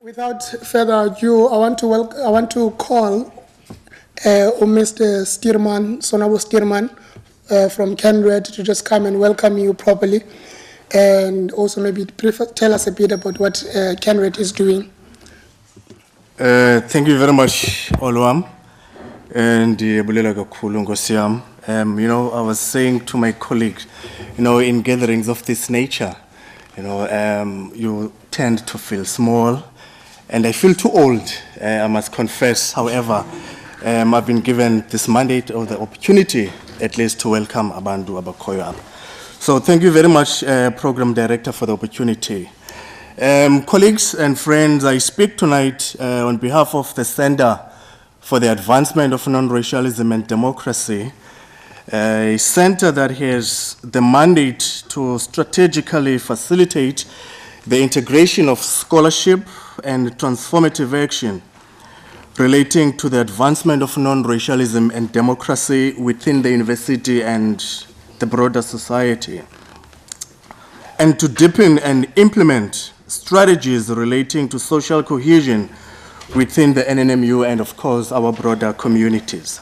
Without further ado, I want to call Mr. Sonabo Stearman from Kenred to just come and welcome you properly, and also maybe tell us a bit about what Kenred is doing. Thank you very much, Olwam. And I was saying to my colleagues, in gatherings of this nature, you tend to feel small, and I feel too old, I must confess. However, I've been given this mandate or the opportunity, at least, to welcome Abandu Abakoya. So thank you very much, Program Director, for the opportunity. Colleagues and friends, I speak tonight on behalf of the Center for the Advancement of Non-Racialism and Democracy, a center that has the mandate to strategically facilitate the integration of scholarship and transformative action relating to the advancement of non-racialism and democracy within the university and the broader society, and to deepen and implement strategies relating to social cohesion within the NNMU and, of course, our broader communities.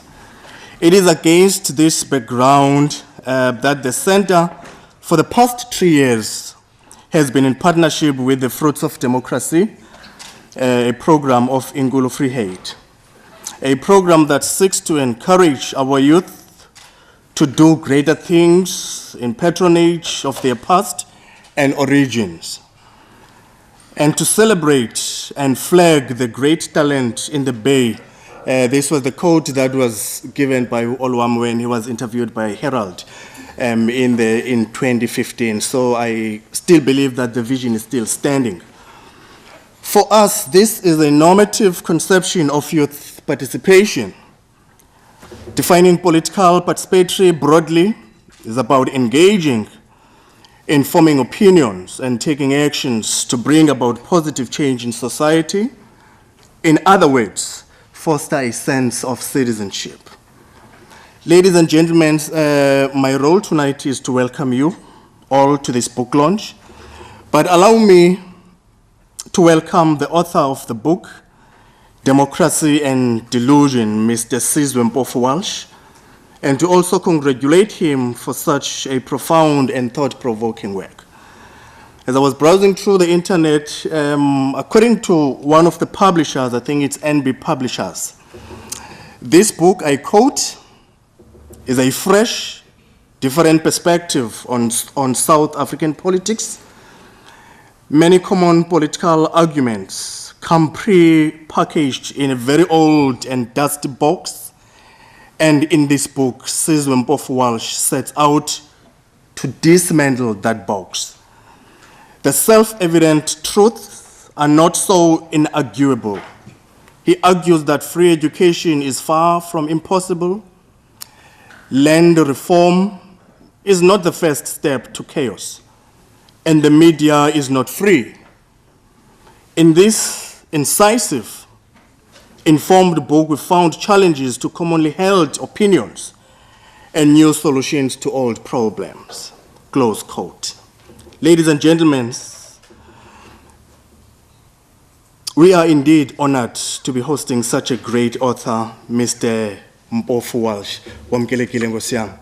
It is against this background that the Center, for the past 3 years, has been in partnership with the Thorns of Democracy, a program of Ngulu Free Hate, a program that seeks to encourage our youth to do greater things in patronage of their past and origins, and to celebrate and flag the great talent in the Bay. This was the quote that was given by Olwam when he was interviewed by Herald in 2015. So I still believe that the vision is still standing. For us, this is a normative conception of youth participation. Defining political participatory broadly is about engaging in forming opinions and taking actions to bring about positive change in society. In other words, foster a sense of citizenship. Ladies and gentlemen, my role tonight is to welcome you all to this book launch, but allow me to welcome the author of the book, Democracy and Delusion, Mr. Sizwe Mpofu-Walsh, and to also congratulate him for such a profound and thought-provoking work. As I was browsing through the internet, according to one of the publishers, I think it's NB Publishers, this book, I quote, is a fresh, different perspective on South African politics. Many common political arguments come pre-packaged in a very old and dusty box. And in this book, Sizwe Mpofu-Walsh sets out to dismantle that box. The self-evident truths are not so inarguable. He argues that free education is far from impossible. Land reform is not the first step to chaos, and the media is not free. In this incisive, informed book, we found challenges to commonly held opinions and new solutions to old problems. Close quote. Ladies and gentlemen, we are indeed honored to be hosting such a great author, Mr. Mpofu-Walsh. Wamkelekile Nkosi yami.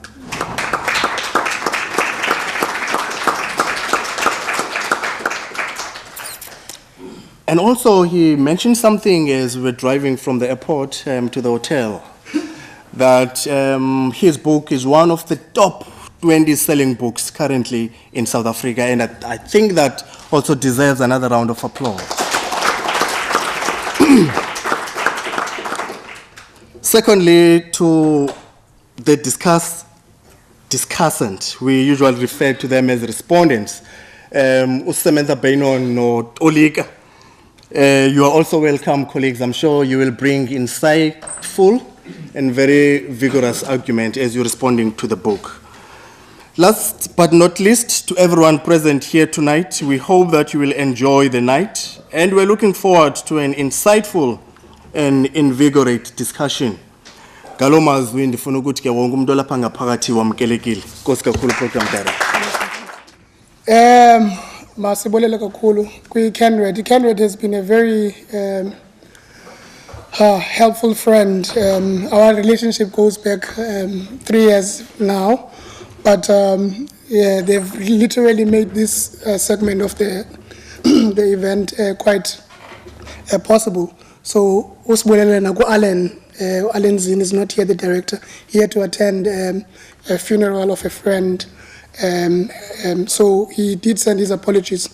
And also, he mentioned something as we were driving from the airport to the hotel, that his book is one of the top 20 selling books currently in South Africa, and I think that also deserves another round of applause. Secondly, to the discussant, we usually refer to them as respondents, Samantha, Beynon, or Tolika. You are also welcome, colleagues. I'm sure you will bring insightful and very vigorous argument as you're responding to the book. Last but not least, to everyone present here tonight, we hope that you will enjoy the night, and we're looking forward to an insightful and invigorate discussion. Galomazwi ndifuna ukuthi ke wonke umuntu olapha ngaphakathi wamkelekile. Nkosi kakhulu program director. masibolele kakhulu kwi-Kenred. Kenred has been a very helpful friend. Our relationship goes back 3 years now, but yeah, they've literally made this segment of the the event quite possible. So usibulele na Alan. Alan Zin is not here, the director, here to attend a funeral of a friend. So he did send his apologies.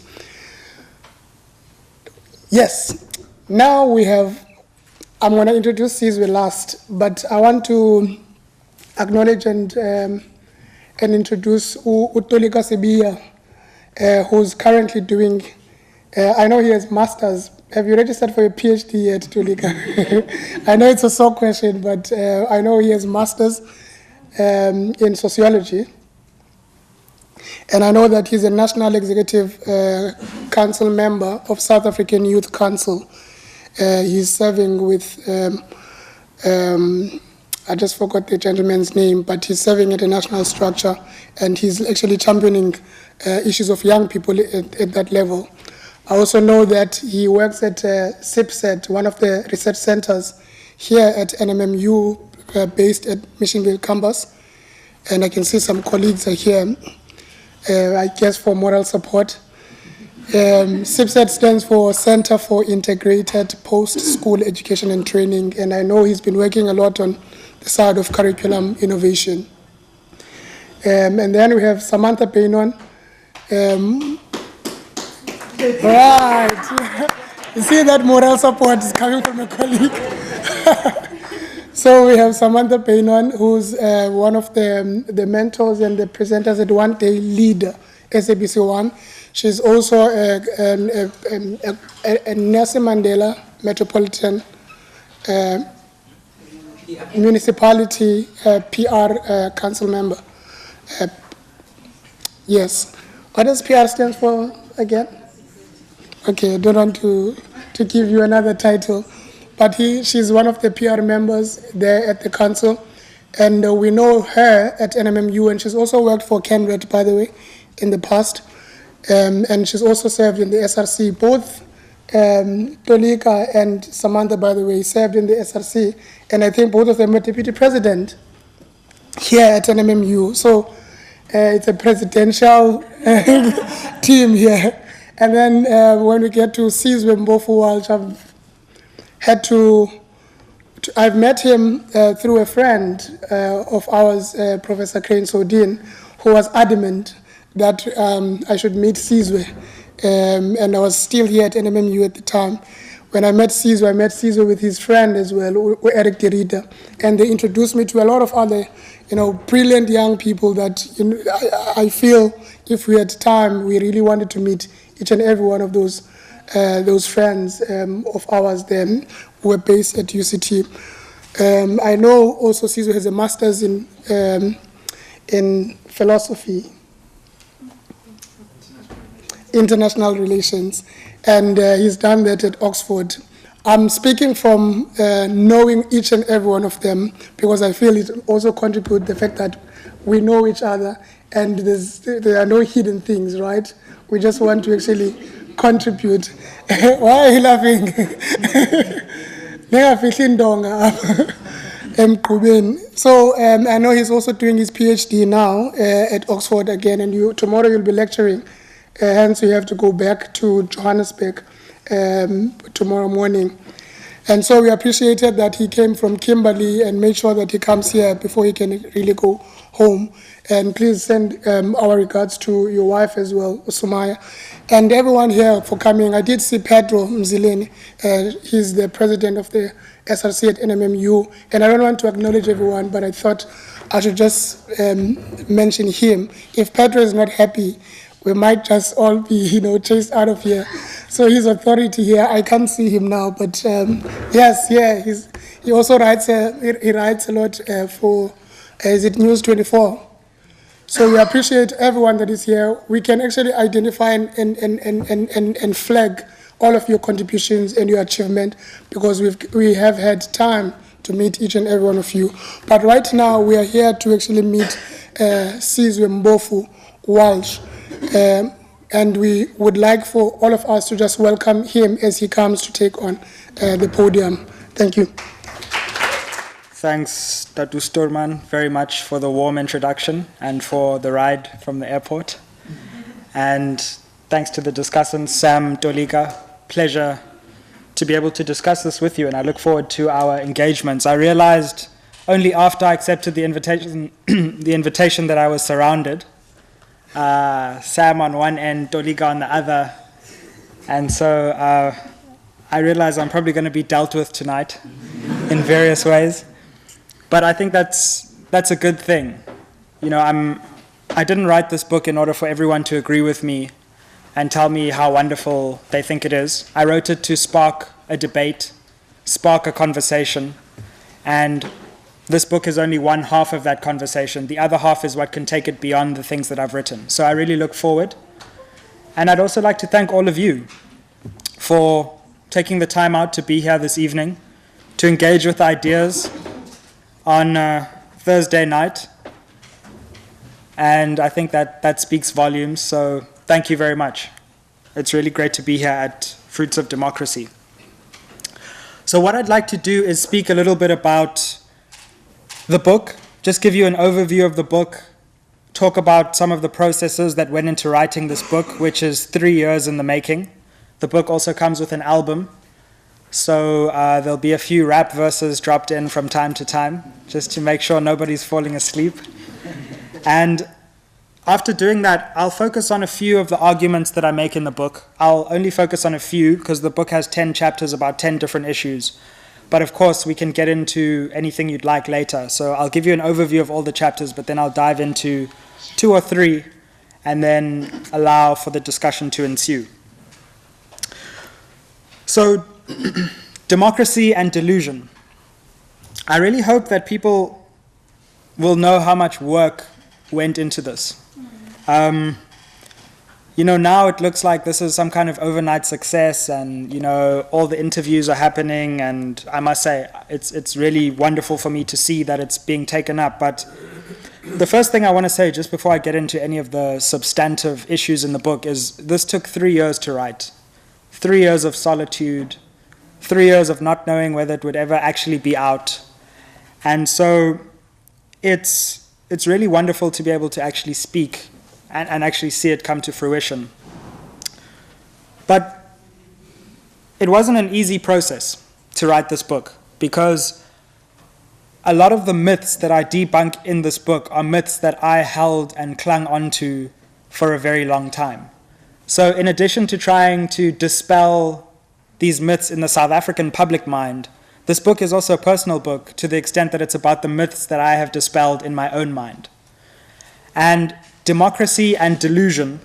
Yes, now we have, I'm going to introduce Sizwe last, but I want to acknowledge and introduce Tolika Sibiya, who's currently doing, I know he has masters. Have you registered for a PhD yet, Tolika? I know it's a sore question, but I know he has masters in sociology. And I know that he's a National Executive Council member of South African Youth Council. He's serving with, I just forgot the gentleman's name, but he's serving at a national structure, and he's actually championing issues of young people at that level. I also know that he works at SIPSET, one of the research centers here at NMMU, based at Missionville campus. And I can see some colleagues are here, I guess for moral support. SIPSET stands for Center for Integrated Post-School Education and Training, and I know he's been working a lot on the side of curriculum innovation. And then we have Samantha Beynon. Right. You see that moral support is coming from a colleague. So we have Samantha Beynon, who's one of the mentors and the presenters at One Day Leader, SABC One. She's also a Nelson Mandela Metropolitan Municipality PR Council member. Yes. What does PR stand for again? Okay, I don't want to give you another title, but she's one of the PR members there at the council, and we know her at NMMU, and she's also worked for Kenred, by the way, in the past, and she's also served in the SRC. Both Tolika and Samantha, by the way, served in the SRC, and I think both of them were deputy president here at NMMU. So it's a presidential team here. And then when we get to Sizwe Mpofu-Walsh, I've met him through a friend of ours, Professor Crane Sodin, who was adamant that I should meet Sizwe. And I was still here at NMMU at the time. When I met Sizwe with his friend as well, Eric Derrida, and they introduced me to a lot of other, brilliant young people that I feel if we had time, we really wanted to meet each and every one of those friends of ours then who were based at UCT. I know also Sizwe has a master's in philosophy, international relations, and he's done that at Oxford. I'm speaking from knowing each and every one of them because I feel it also contributes the fact that we know each other and there are no hidden things, right? We just want to actually contribute. Why are you laughing? So I know he's also doing his PhD now at Oxford again, and tomorrow you'll be lecturing. Hence you have to go back to Johannesburg tomorrow morning. And so we appreciated that he came from Kimberley and made sure that he comes here before he can really go home. And please send our regards to your wife as well, Sumaya, and everyone here for coming. I did see Pedro Mzileni. He's the president of the SRC at NMMU, and I don't want to acknowledge everyone, but I thought I should just mention him. If Pedro is not happy, we might just all be, chased out of here. So his authority here, I can't see him now, but yes, yeah, he also writes. He writes a lot for, is it News 24? So we appreciate everyone that is here. We can actually identify and flag all of your contributions and your achievement because we have had time to meet each and every one of you. But right now we are here to actually meet Sizwe Mpofu-Walsh. and we would like for all of us to just welcome him as he comes to take on the podium. Thank you. Thanks, Tatu Storman, very much for the warm introduction and for the ride from the airport. And thanks to the discussants, Sam, Tolika. Pleasure to be able to discuss this with you, and I look forward to our engagements. I realized only after I accepted the invitation that I was surrounded. Sam on one end, Tolika on the other. And so I realize I'm probably going to be dealt with tonight in various ways. But I think that's a good thing. You know, I didn't write this book in order for everyone to agree with me and tell me how wonderful they think it is. I wrote it to spark a debate, spark a conversation, and this book is only one half of that conversation. The other half is what can take it beyond the things that I've written. So I really look forward. And I'd also like to thank all of you for taking the time out to be here this evening, to engage with ideas on Thursday night. And I think that speaks volumes. So thank you very much. It's really great to be here at Thorns of Democracy. So what I'd like to do is speak a little bit about the book, just give you an overview of the book, talk about some of the processes that went into writing this book, which is 3 years in the making. The book also comes with an album, so there'll be a few rap verses dropped in from time to time, just to make sure nobody's falling asleep. And after doing that, I'll focus on a few of the arguments that I make in the book. I'll only focus on a few, because the book has 10 chapters about 10 different issues. But of course, we can get into anything you'd like later. So I'll give you an overview of all the chapters, but then I'll dive into 2 or 3, and then allow for the discussion to ensue. So, democracy and delusion. I really hope that people will know how much work went into this. You know, now it looks like this is some kind of overnight success, and, you know, all the interviews are happening, and I must say, it's really wonderful for me to see that it's being taken up. But the first thing I want to say, just before I get into any of the substantive issues in the book, is this took 3 years to write. 3 years of solitude, 3 years of not knowing whether it would ever actually be out. And so it's really wonderful to be able to actually speak and actually see it come to fruition. But it wasn't an easy process to write this book, because a lot of the myths that I debunk in this book are myths that I held and clung onto for a very long time. So in addition to trying to dispel these myths in the South African public mind, this book is also a personal book, to the extent that it's about the myths that I have dispelled in my own mind. And democracy and delusion,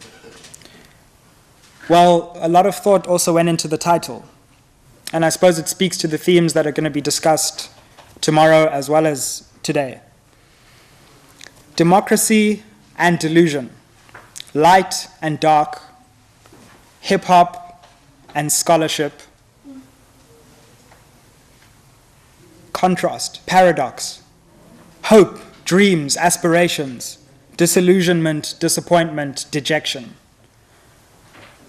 well, a lot of thought also went into the title. And I suppose it speaks to the themes that are going to be discussed tomorrow as well as today. Democracy and delusion, light and dark, hip-hop and scholarship, contrast, paradox, hope, dreams, aspirations, disillusionment, disappointment, dejection.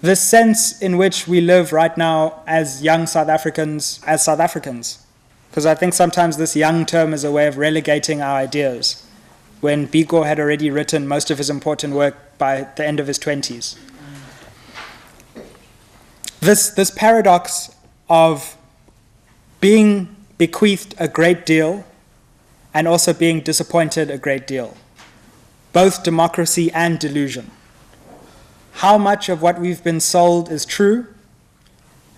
This sense in which we live right now as young South Africans, because I think sometimes this young term is a way of relegating our ideas, when Biko had already written most of his important work by the end of his 20s. This paradox of being bequeathed a great deal and also being disappointed a great deal. Both democracy and delusion. How much of what we've been sold is true,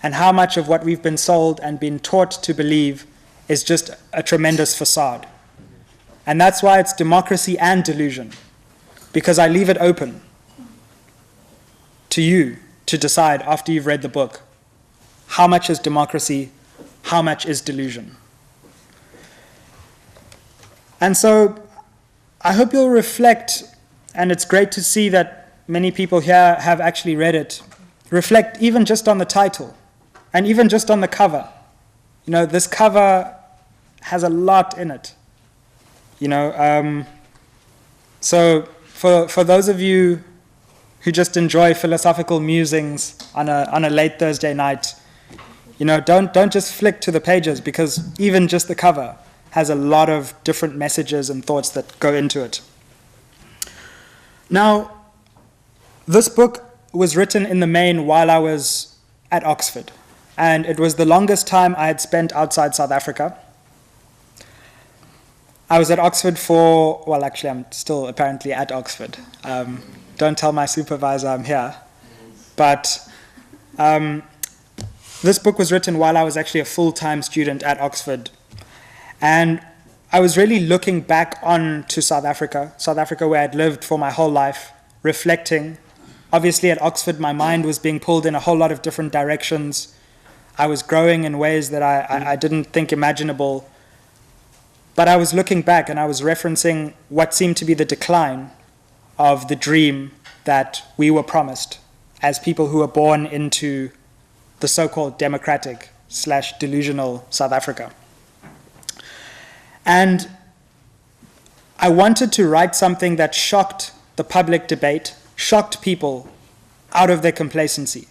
and how much of what we've been sold and been taught to believe is just a tremendous facade. And that's why it's democracy and delusion, because I leave it open to you to decide after you've read the book, how much is democracy, how much is delusion. And so I hope you'll reflect, and it's great to see that many people here have actually read it, reflect even just on the title, and even just on the cover. You know, this cover has a lot in it. You know, so for those of you who just enjoy philosophical musings on a late Thursday night, don't just flick to the pages, because even just the cover has a lot of different messages and thoughts that go into it. Now, this book was written in the main while I was at Oxford, and it was the longest time I had spent outside South Africa. I was at Oxford actually I'm still apparently at Oxford. Don't tell my supervisor I'm here. But this book was written while I was actually a full-time student at Oxford. And I was really looking back on to South Africa where I'd lived for my whole life, reflecting. Obviously at Oxford, my mind was being pulled in a whole lot of different directions. I was growing in ways that I didn't think imaginable. But I was looking back and I was referencing what seemed to be the decline of the dream that we were promised as people who were born into the so-called democratic/delusional South Africa. And I wanted to write something that shocked the public debate, shocked people out of their complacency.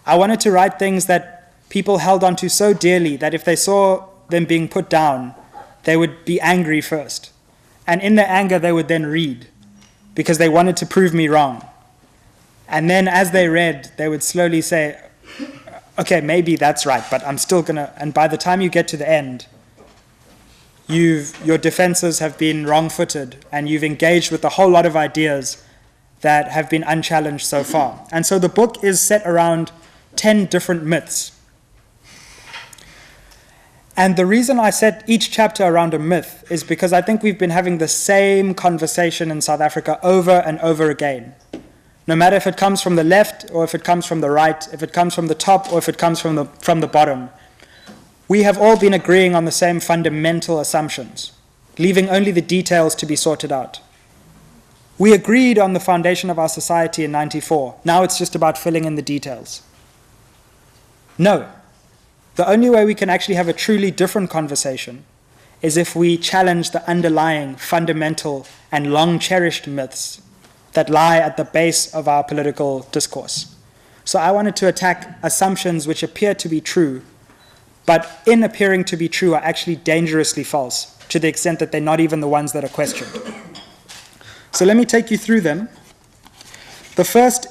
I wanted to write things that people held onto so dearly that if they saw them being put down, they would be angry first. And in their anger, they would then read, because they wanted to prove me wrong. And then as they read, they would slowly say, okay, maybe that's right, but I'm still gonna, and by the time you get to the end, your defenses have been wrong-footed, and you've engaged with a whole lot of ideas that have been unchallenged so far. And so the book is set around 10 different myths. And the reason I set each chapter around a myth is because I think we've been having the same conversation in South Africa over and over again. No matter if it comes from the left or if it comes from the right, if it comes from the top or if it comes from the bottom, we have all been agreeing on the same fundamental assumptions, leaving only the details to be sorted out. We agreed on the foundation of our society in '94. Now it's just about filling in the details. No. The only way we can actually have a truly different conversation is if we challenge the underlying fundamental and long-cherished myths that lie at the base of our political discourse. So I wanted to attack assumptions which appear to be true, but in appearing to be true are actually dangerously false, to the extent that they're not even the ones that are questioned. So let me take you through them. The first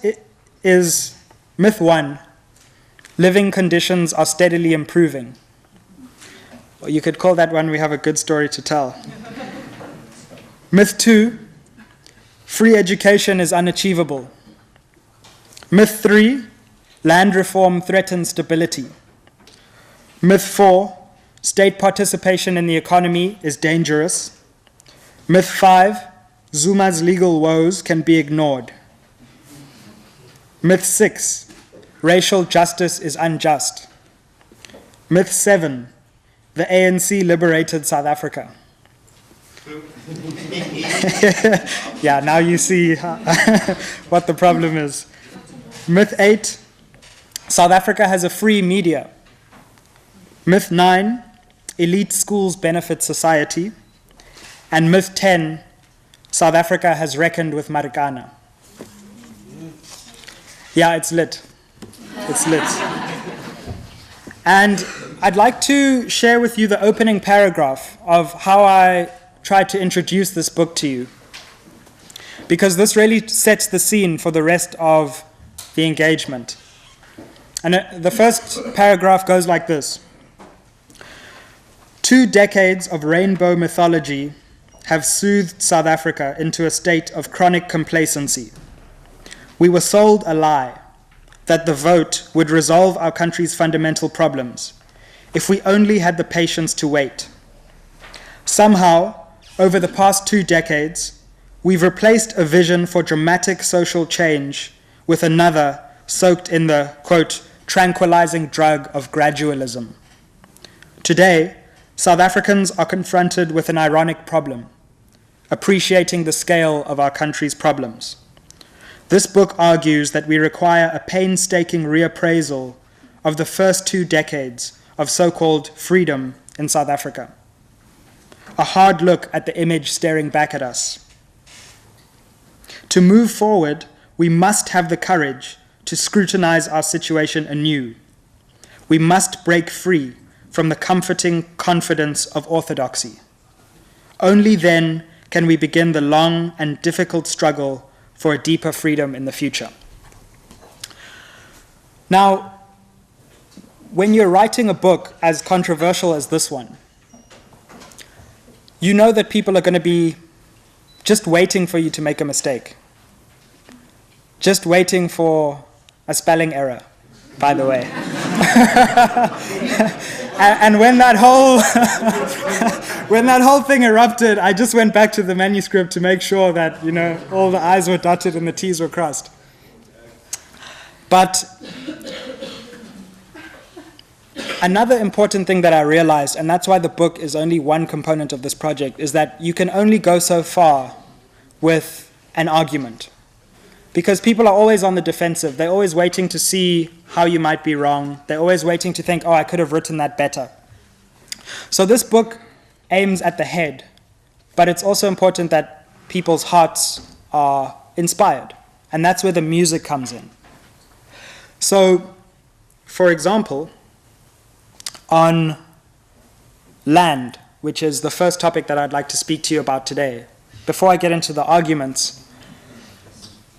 is myth 1. Living conditions are steadily improving. Or you could call that one, we have a good story to tell. Myth 2, free education is unachievable. Myth 3, land reform threatens stability. Myth 4, state participation in the economy is dangerous. Myth 5, Zuma's legal woes can be ignored. Myth 6, racial justice is unjust. Myth 7, the ANC liberated South Africa. Yeah, now you see what the problem is. Myth 8, South Africa has a free media. Myth 9, elite schools benefit society. And myth 10, South Africa has reckoned with Marikana. Yeah, it's lit. It's lit. And I'd like to share with you the opening paragraph of how I tried to introduce this book to you, because this really sets the scene for the rest of the engagement. And the first paragraph goes like this. 2 decades of rainbow mythology have soothed South Africa into a state of chronic complacency. We were sold a lie that the vote would resolve our country's fundamental problems if we only had the patience to wait. Somehow, over the past 2 decades, we've replaced a vision for dramatic social change with another soaked in the, quote, tranquilizing drug of gradualism. Today, South Africans are confronted with an ironic problem, appreciating the scale of our country's problems. This book argues that we require a painstaking reappraisal of the first 2 decades of so-called freedom in South Africa. A hard look at the image staring back at us. To move forward, we must have the courage to scrutinize our situation anew. We must break free from the comforting confidence of orthodoxy. Only then can we begin the long and difficult struggle for a deeper freedom in the future. Now, when you're writing a book as controversial as this one, you know that people are going to be just waiting for you to make a mistake. Just waiting for a spelling error, by the way. and when that whole thing erupted, I just went back to the manuscript to make sure that, all the I's were dotted and the T's were crossed. But another important thing that I realized, and that's why the book is only one component of this project, is that you can only go so far with an argument. Because people are always on the defensive. They're always waiting to see how you might be wrong. They're always waiting to think, oh, I could have written that better. So this book aims at the head, but it's also important that people's hearts are inspired. And that's where the music comes in. So, for example, on land, which is the first topic that I'd like to speak to you about today, before I get into the arguments,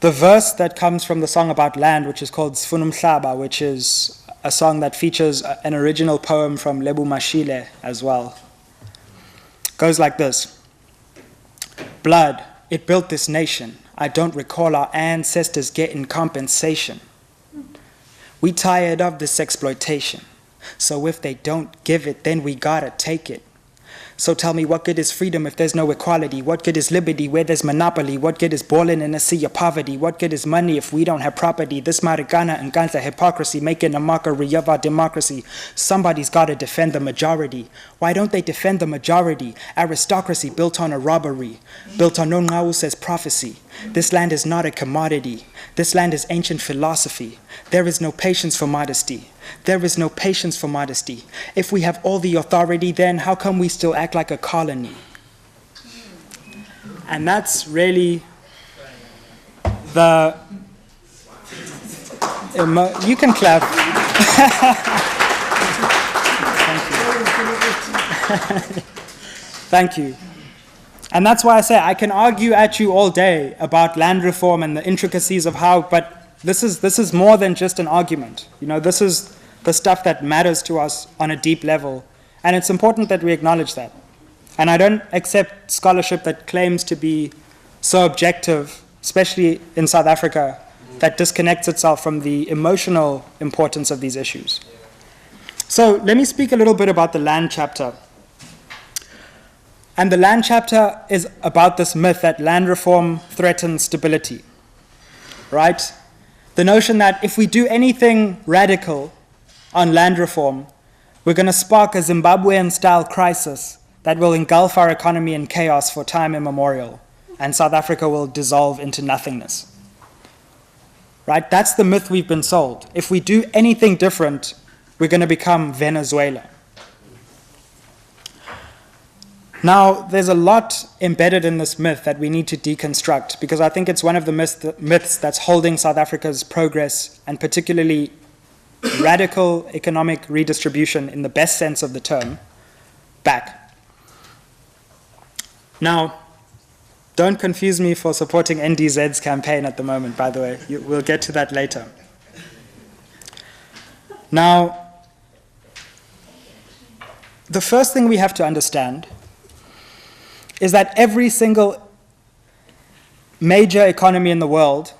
the verse that comes from the song about land, which is called Sifuna Umhlaba, which is a song that features an original poem from Lebu Mashile as well, goes like this. Blood, it built this nation. I don't recall our ancestors getting compensation. We tired of this exploitation. So if they don't give it, then we gotta take it. So tell me, what good is freedom if there's no equality? What good is liberty where there's monopoly? What good is balling in a sea of poverty? What good is money if we don't have property? This Marigana and Gantla hypocrisy making a mockery of our democracy. Somebody's got to defend the majority. Why don't they defend the majority? Aristocracy built on a robbery, built on Nongau says prophecy. This land is not a commodity. This land is ancient philosophy. There is no patience for modesty. There is no patience for modesty. If we have all the authority, then how come we still act like a colony? And that's really the... you can clap. Thank you. Thank you. And that's why I say I can argue at you all day about land reform and the intricacies of how, but this is more than just an argument. This is the stuff that matters to us on a deep level. And it's important that we acknowledge that. And I don't accept scholarship that claims to be so objective, especially in South Africa, that disconnects itself from the emotional importance of these issues. So let me speak a little bit about the land chapter. And the land chapter is about this myth that land reform threatens stability, right? The notion that if we do anything radical on land reform, we're going to spark a Zimbabwean-style crisis that will engulf our economy in chaos for time immemorial, and South Africa will dissolve into nothingness. Right? That's the myth we've been sold. If we do anything different, we're going to become Venezuela. Now, there's a lot embedded in this myth that we need to deconstruct, because I think it's one of the myths that's holding South Africa's progress, and particularly radical economic redistribution in the best sense of the term, back. Now, don't confuse me for supporting NDZ's campaign at the moment, by the way. We'll get to that later. Now, the first thing we have to understand is that every single major economy in the world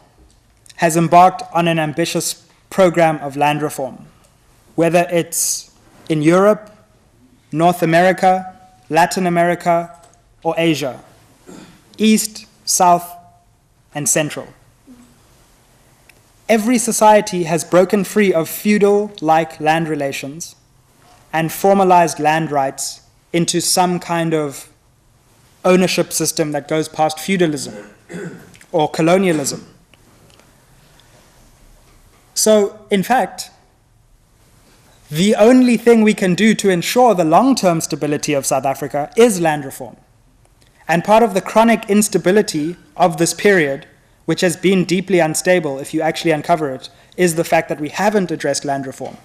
has embarked on an ambitious program of land reform, whether it's in Europe, North America, Latin America, or Asia, East, South, and Central. Every society has broken free of feudal-like land relations and formalized land rights into some kind of ownership system that goes past feudalism or colonialism. So, in fact, the only thing we can do to ensure the long-term stability of South Africa is land reform. And part of the chronic instability of this period which has been deeply unstable if you actually uncover it, is the fact that we haven't addressed land reform.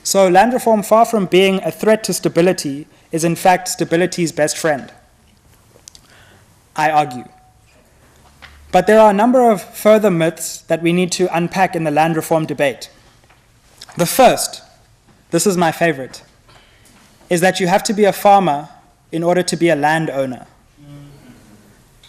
So land reform, far from being a threat to stability, is in fact stability's best friend, I argue. But there are a number of further myths that we need to unpack in the land reform debate. The first, this is my favorite, is that you have to be a farmer in order to be a landowner.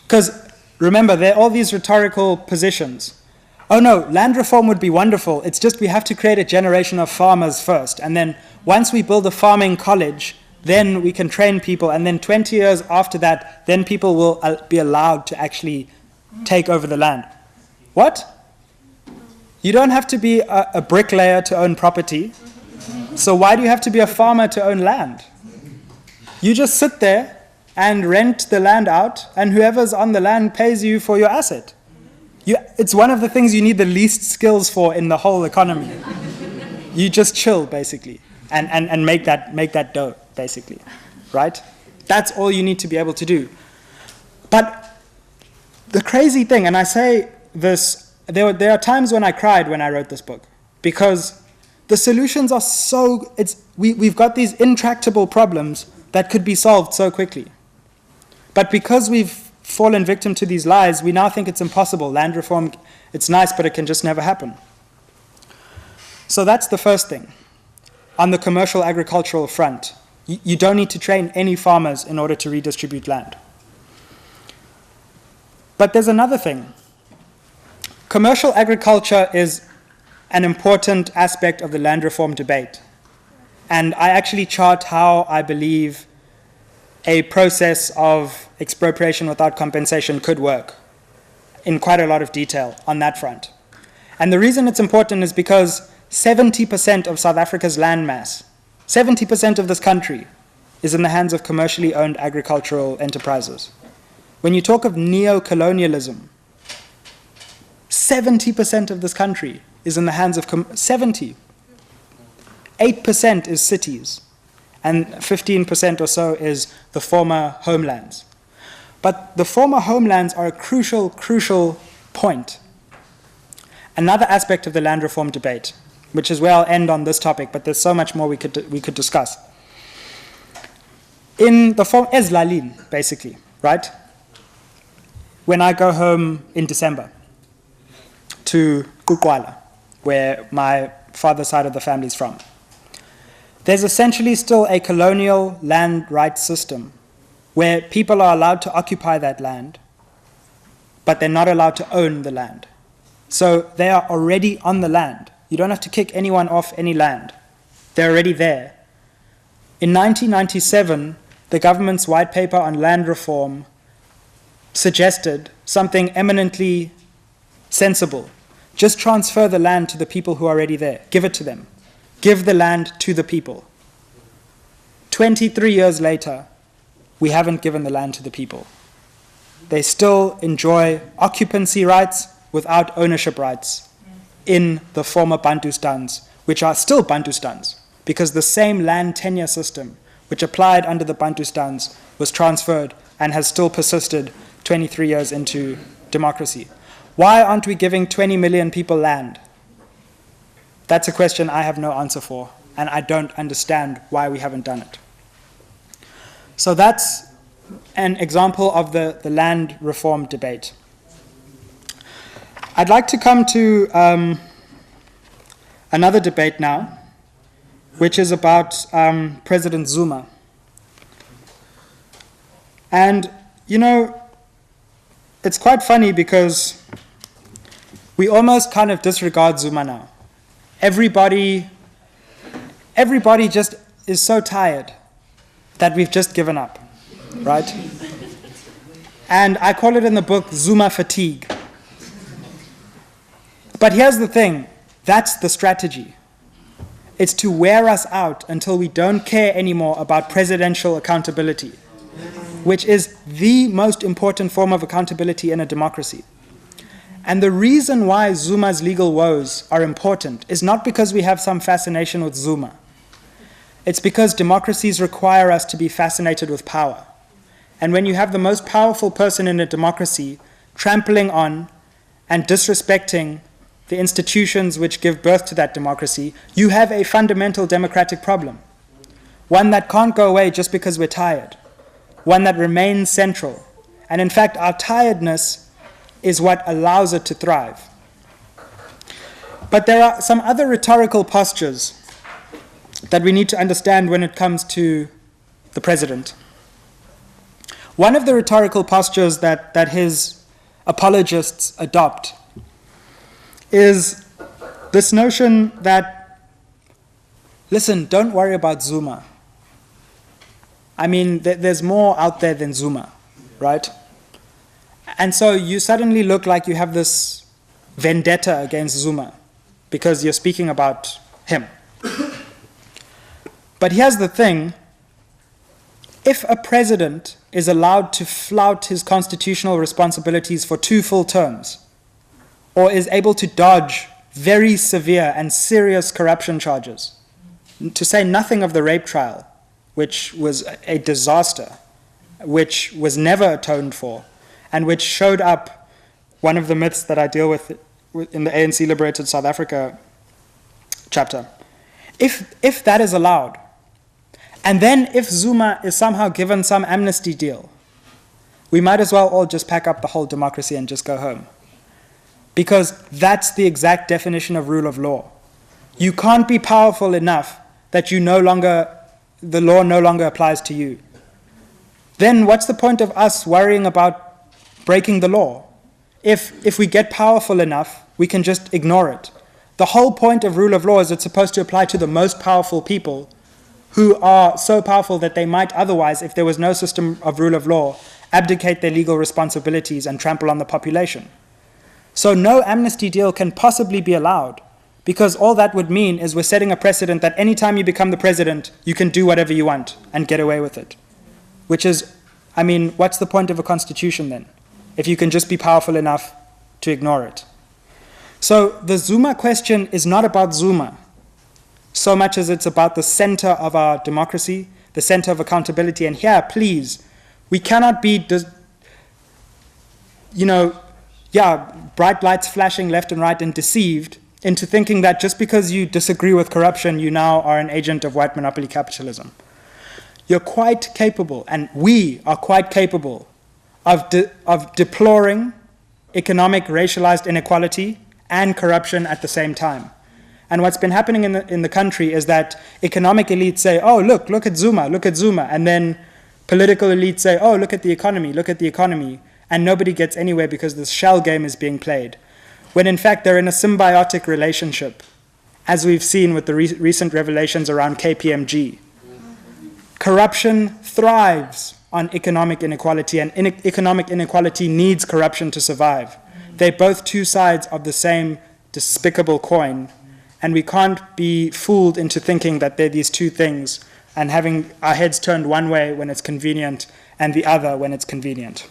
Because remember, there are all these rhetorical positions. Oh no, land reform would be wonderful. It's just we have to create a generation of farmers first. And then once we build a farming college, then we can train people. And then 20 years after that, then people will be allowed to actually take over the land. What? You don't have to be a bricklayer to own property. So why do you have to be a farmer to own land? You just sit there and rent the land out, and whoever's on the land pays you for your asset. It's one of the things you need the least skills for in the whole economy. You just chill, basically, and make that dough, basically, right? That's all you need to be able to do. But the crazy thing, and I say this, there are times when I cried when I wrote this book, because the solutions are we've got these intractable problems that could be solved so quickly. But because we've fallen victim to these lies, we now think it's impossible. Land reform, it's nice, but it can just never happen. So that's the first thing. On the commercial agricultural front, you don't need to train any farmers in order to redistribute land. But there's another thing. Commercial agriculture is an important aspect of the land reform debate. And I actually chart how I believe a process of expropriation without compensation could work in quite a lot of detail on that front. And the reason it's important is because 70% of South Africa's land mass, 70% of this country, is in the hands of commercially owned agricultural enterprises. When you talk of neo-colonialism, 70% of this country is in the hands of 70. 8% is cities, and 15% or so is the former homelands. But the former homelands are a crucial, crucial point. Another aspect of the land reform debate, which is where I'll end on this topic, but there's so much more we could discuss. In the form Ezlalin, basically, right? When I go home in December to Kukwala, where my father's side of the family is from, there's essentially still a colonial land rights system where people are allowed to occupy that land, but they're not allowed to own the land. So they are already on the land. You don't have to kick anyone off any land. They're already there. In 1997, the government's white paper on land reform suggested something eminently sensible. Just transfer the land to the people who are already there. Give it to them. Give the land to the people. 23 years later, we haven't given the land to the people. They still enjoy occupancy rights without ownership rights in the former Bantustans, which are still Bantustans, because the same land tenure system which applied under the Bantustans was transferred and has still persisted 23 years into democracy. Why aren't we giving 20 million people land? That's a question I have no answer for, and I don't understand why we haven't done it. So that's an example of the land reform debate. I'd like to come to another debate now, which is about President Zuma. And, you know, it's quite funny because we almost kind of disregard Zuma now. Everybody just is so tired that we've just given up, right? And I call it in the book Zuma fatigue. But here's the thing, that's the strategy. It's to wear us out until we don't care anymore about presidential accountability, which is the most important form of accountability in a democracy. And the reason why Zuma's legal woes are important is not because we have some fascination with Zuma. It's because democracies require us to be fascinated with power. And when you have the most powerful person in a democracy trampling on and disrespecting the institutions which give birth to that democracy, you have a fundamental democratic problem. One that can't go away just because we're tired. One that remains central. And in fact, our tiredness is what allows it to thrive. But there are some other rhetorical postures that we need to understand when it comes to the president. One of the rhetorical postures that his apologists adopt is this notion that, listen, don't worry about Zuma. I mean, there's more out there than Zuma, right? And so you suddenly look like you have this vendetta against Zuma because you're speaking about him. But here's the thing. If a president is allowed to flout his constitutional responsibilities for 2 full terms, or is able to dodge very severe and serious corruption charges, to say nothing of the rape trial, which was a disaster, which was never atoned for, and which showed up one of the myths that I deal with in the ANC Liberated South Africa chapter. If that is allowed, and then if Zuma is somehow given some amnesty deal, we might as well all just pack up the whole democracy and just go home. Because that's the exact definition of rule of law. You can't be powerful enough that the law no longer applies to you. Then what's the point of us worrying about breaking the law? If we get powerful enough, we can just ignore it. The whole point of rule of law is it's supposed to apply to the most powerful people who are so powerful that they might otherwise, if there was no system of rule of law, abdicate their legal responsibilities and trample on the population. So no amnesty deal can possibly be allowed, because all that would mean is we're setting a precedent that any time you become the president, you can do whatever you want and get away with it. Which is, I mean, what's the point of a constitution then, if you can just be powerful enough to ignore it? So the Zuma question is not about Zuma, so much as it's about the center of our democracy, the center of accountability. And here, please, we cannot be, bright lights flashing left and right and deceived into thinking that just because you disagree with corruption, you now are an agent of white monopoly capitalism. You're quite capable, and we are quite capable, of deploring economic racialized inequality and corruption at the same time. And what's been happening in the country is that economic elites say, oh, look at Zuma, and then political elites say, oh, look at the economy, and nobody gets anywhere because this shell game is being played. When in fact they're in a symbiotic relationship, as we've seen with the recent revelations around KPMG. Corruption thrives on economic inequality, and economic inequality needs corruption to survive. They're both 2 sides of the same despicable coin, and we can't be fooled into thinking that they're these 2 things and having our heads turned one way when it's convenient and the other when it's convenient.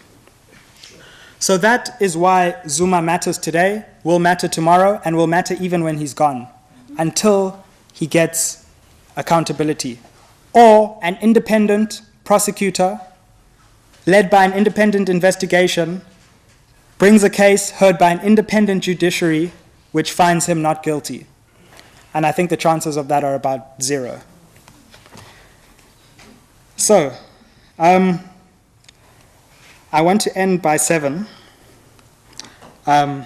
So that is why Zuma matters today, will matter tomorrow, and will matter even when he's gone, until he gets accountability. Or an independent prosecutor, led by an independent investigation, brings a case heard by an independent judiciary which finds him not guilty. And I think the chances of that are about 0. So, I want to end by 7. I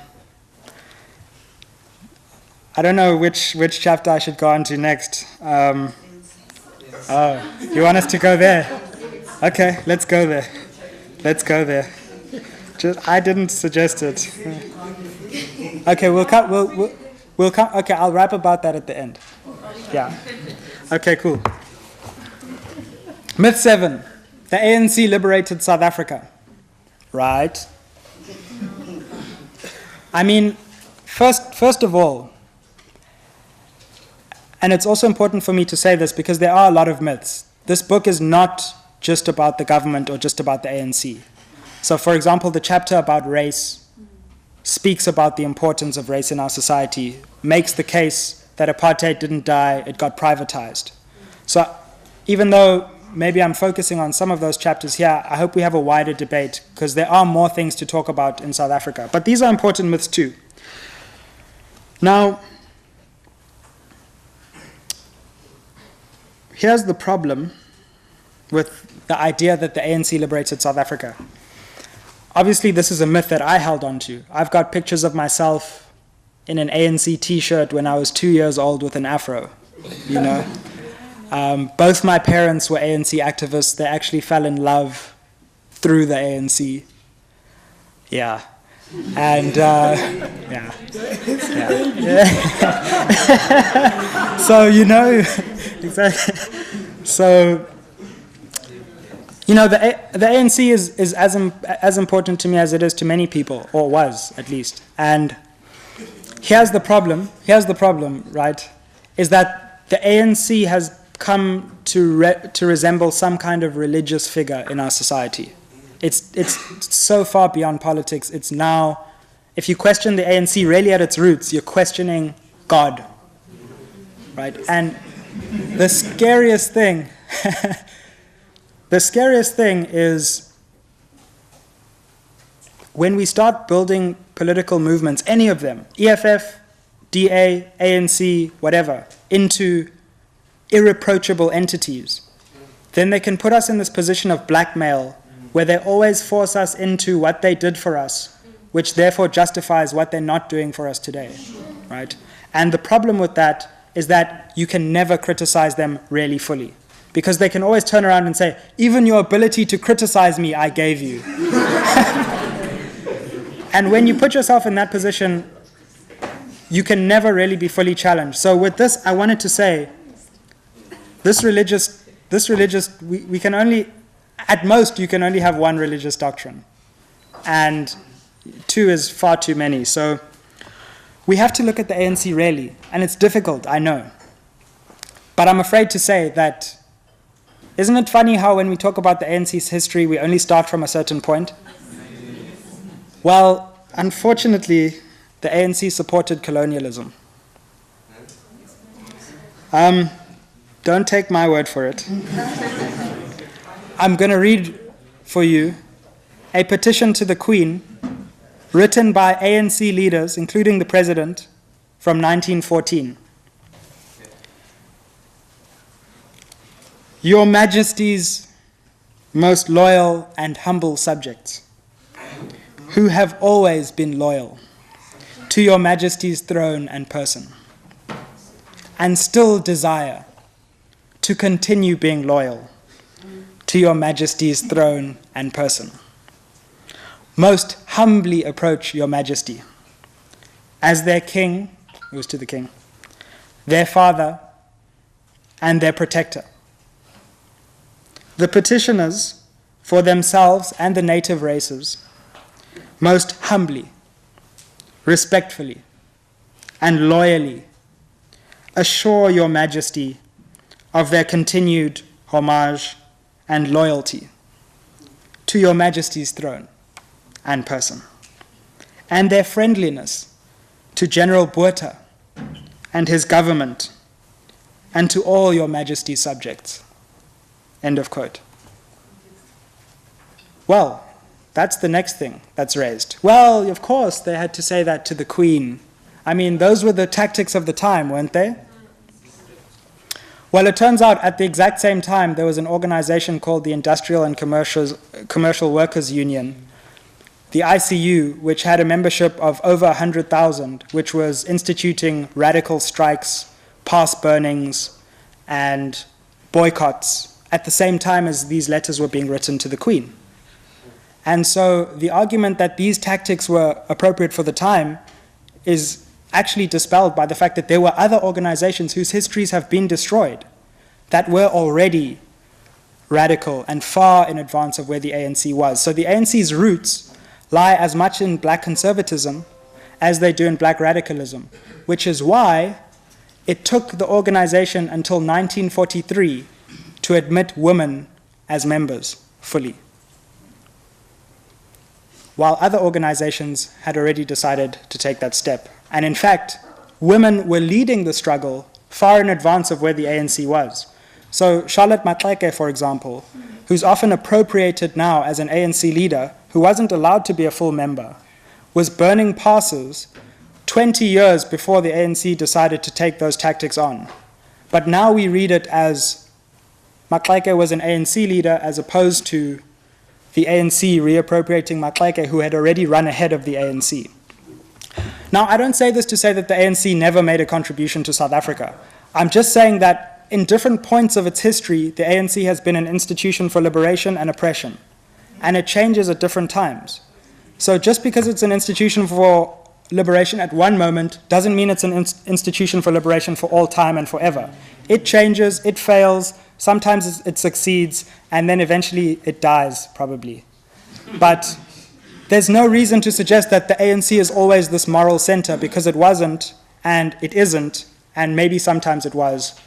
don't know which chapter I should go on to next. You want us to go there? Okay, let's go there. I didn't suggest it. Okay, we'll come. Okay, I'll rap about that at the end. Yeah. Okay, cool. Myth 7. The ANC liberated South Africa. Right. I mean, first of all, and it's also important for me to say this because there are a lot of myths. This book is not just about the government or just about the ANC. So, for example, the chapter about race speaks about the importance of race in our society, makes the case that apartheid didn't die, it got privatized. So even though maybe I'm focusing on some of those chapters here, I hope we have a wider debate, because there are more things to talk about in South Africa. But these are important myths too. Now, here's the problem with the idea that the ANC liberated South Africa. Obviously, this is a myth that I held on to. I've got pictures of myself in an ANC t-shirt when I was 2 years old with an afro, you know. Both my parents were ANC activists. They actually fell in love through the ANC. Yeah. And, yeah. So, you know, exactly. So, you know, the ANC is as important to me as it is to many people, or was, at least. And here's the problem, right, is that the ANC has come to resemble some kind of religious figure in our society. It's so far beyond politics. It's now, if you question the ANC really at its roots, you're questioning God, right? And the scariest thing, is when we start building political movements, any of them, EFF, DA, ANC, whatever, into irreproachable entities, then they can put us in this position of blackmail where they always force us into what they did for us, which therefore justifies what they're not doing for us today, right? And the problem with that is that you can never criticize them really fully, because they can always turn around and say, even your ability to criticize me, I gave you. And when you put yourself in that position, you can never really be fully challenged. So with this, I wanted to say, we can only, at most, you can only have one religious doctrine. And two is far too many. So we have to look at the ANC really. And it's difficult, I know. But I'm afraid to say that, isn't it funny how when we talk about the ANC's history, we only start from a certain point? Well, unfortunately, the ANC supported colonialism. Don't take my word for it. I'm going to read for you a petition to the Queen written by ANC leaders, including the President, from 1914. Your Majesty's most loyal and humble subjects, who have always been loyal to your Majesty's throne and person, and still desire to continue being loyal to your Majesty's throne and person, most humbly approach your Majesty as their king, it was to the king, their father, and their protector. The petitioners, for themselves and the native races, most humbly, respectfully, and loyally assure your Majesty of their continued homage and loyalty to your Majesty's throne and person, and their friendliness to General Botha and his government, and to all your Majesty's subjects. End of quote. Well, that's the next thing that's raised. Well, of course, they had to say that to the Queen. I mean, those were the tactics of the time, weren't they? Well, it turns out at the exact same time, there was an organization called the Industrial and Commercial Workers Union, the ICU, which had a membership of over 100,000, which was instituting radical strikes, pass burnings, and boycotts at the same time as these letters were being written to the Queen. And so the argument that these tactics were appropriate for the time is actually dispelled by the fact that there were other organizations whose histories have been destroyed that were already radical and far in advance of where the ANC was. So the ANC's roots lie as much in black conservatism as they do in black radicalism, which is why it took the organization until 1943 to admit women as members fully, while other organizations had already decided to take that step. And in fact, women were leading the struggle far in advance of where the ANC was. So Charlotte Maxeke, for example, who's often appropriated now as an ANC leader, who wasn't allowed to be a full member, was burning passes 20 years before the ANC decided to take those tactics on. But now we read it as Maxeke was an ANC leader as opposed to the ANC reappropriating Maxeke, who had already run ahead of the ANC. Now, I don't say this to say that the ANC never made a contribution to South Africa. I'm just saying that in different points of its history, the ANC has been an institution for liberation and oppression, and it changes at different times. So just because it's an institution for liberation at one moment doesn't mean it's an institution for liberation for all time and forever. It changes, it fails, sometimes it succeeds, and then eventually it dies, probably. But there's no reason to suggest that the ANC is always this moral center, because it wasn't, and it isn't, and maybe sometimes it was,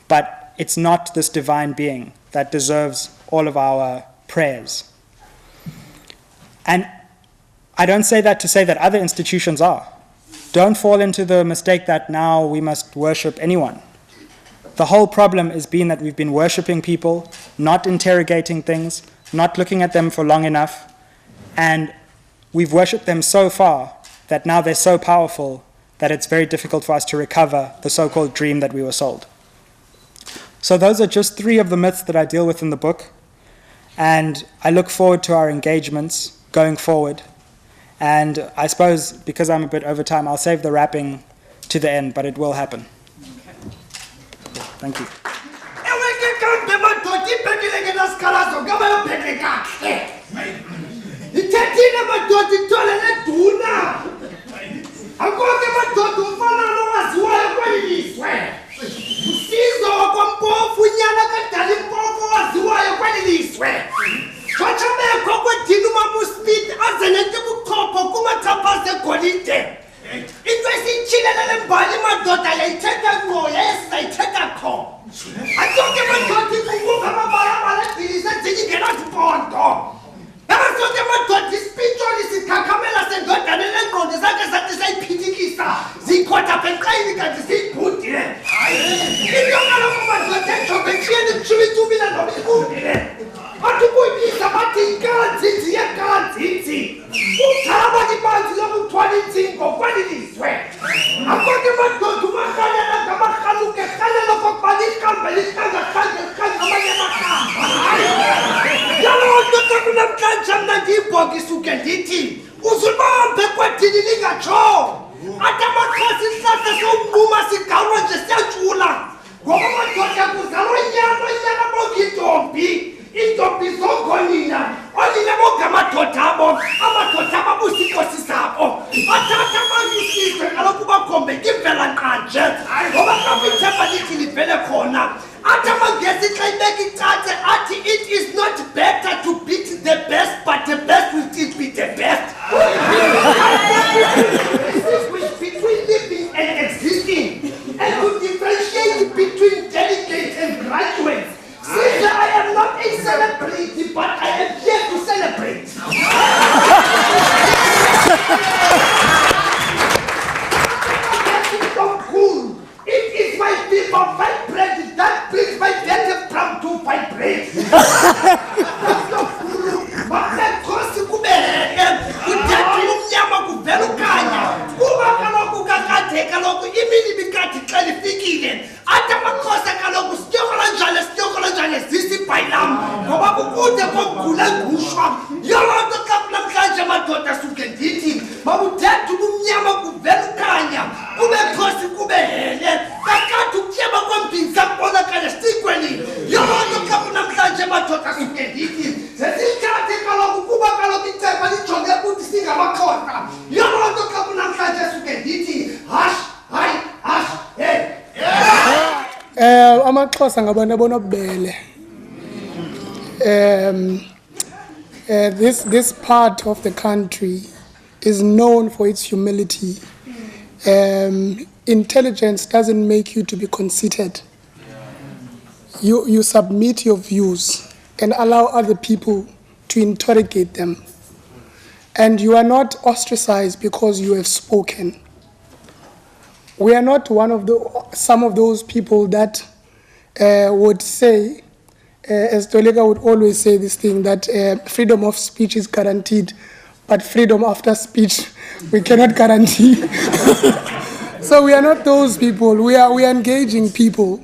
but it's not this divine being that deserves all of our prayers. And I don't say that to say that other institutions are. Don't fall into the mistake that now we must worship anyone. The whole problem has been that we've been worshiping people, not interrogating things, not looking at them for long enough, and we've worshipped them so far that now they're so powerful that it's very difficult for us to recover the so-called dream that we were sold. So those are just 3 of the myths that I deal with in the book, and I look forward to our engagements going forward. And I suppose, because I'm a bit over time, I'll save the wrapping to the end, but it will happen. Thank you. It is not better to beat the best, but the best will still be the best. Between living and existing, and to differentiate between delegates and graduates. Since I am not a celebrity, but I am here to celebrate. So cool. It is my people vibrate that brings my data from to vibrate. That's so cool. But that cost to go back. Kuba kaloku kakade kaloku imini bikati klarifikile ata makosa kaloku styokola njalo zisibhayilam ngoba kukude kokugula ngushwa yolonto kamlamhlanje madoda suke ndithi babuthetha ubumnyama kuvela ukhanya kube khosi kube hele kakade ukutyeba kwambinza kubonakala sikweli yolonto kamlamhlanje madoda suke ndithi sesithathe kaloku kuba kaloku iceba lijonge ukuthi singamakhosa yolonto kamlamhlanje suke ndithi hash hayi hash hey amaXhosa ngabantu abonobubele. This part of the country is known for its humility. Intelligence doesn't make you to be conceited. You submit your views and allow other people to interrogate them. And you are not ostracized because you have spoken. We are not some of those people that would say, as Tolika would always say this thing, that freedom of speech is guaranteed, but freedom after speech, we cannot guarantee. So we are not those people. We are engaging people,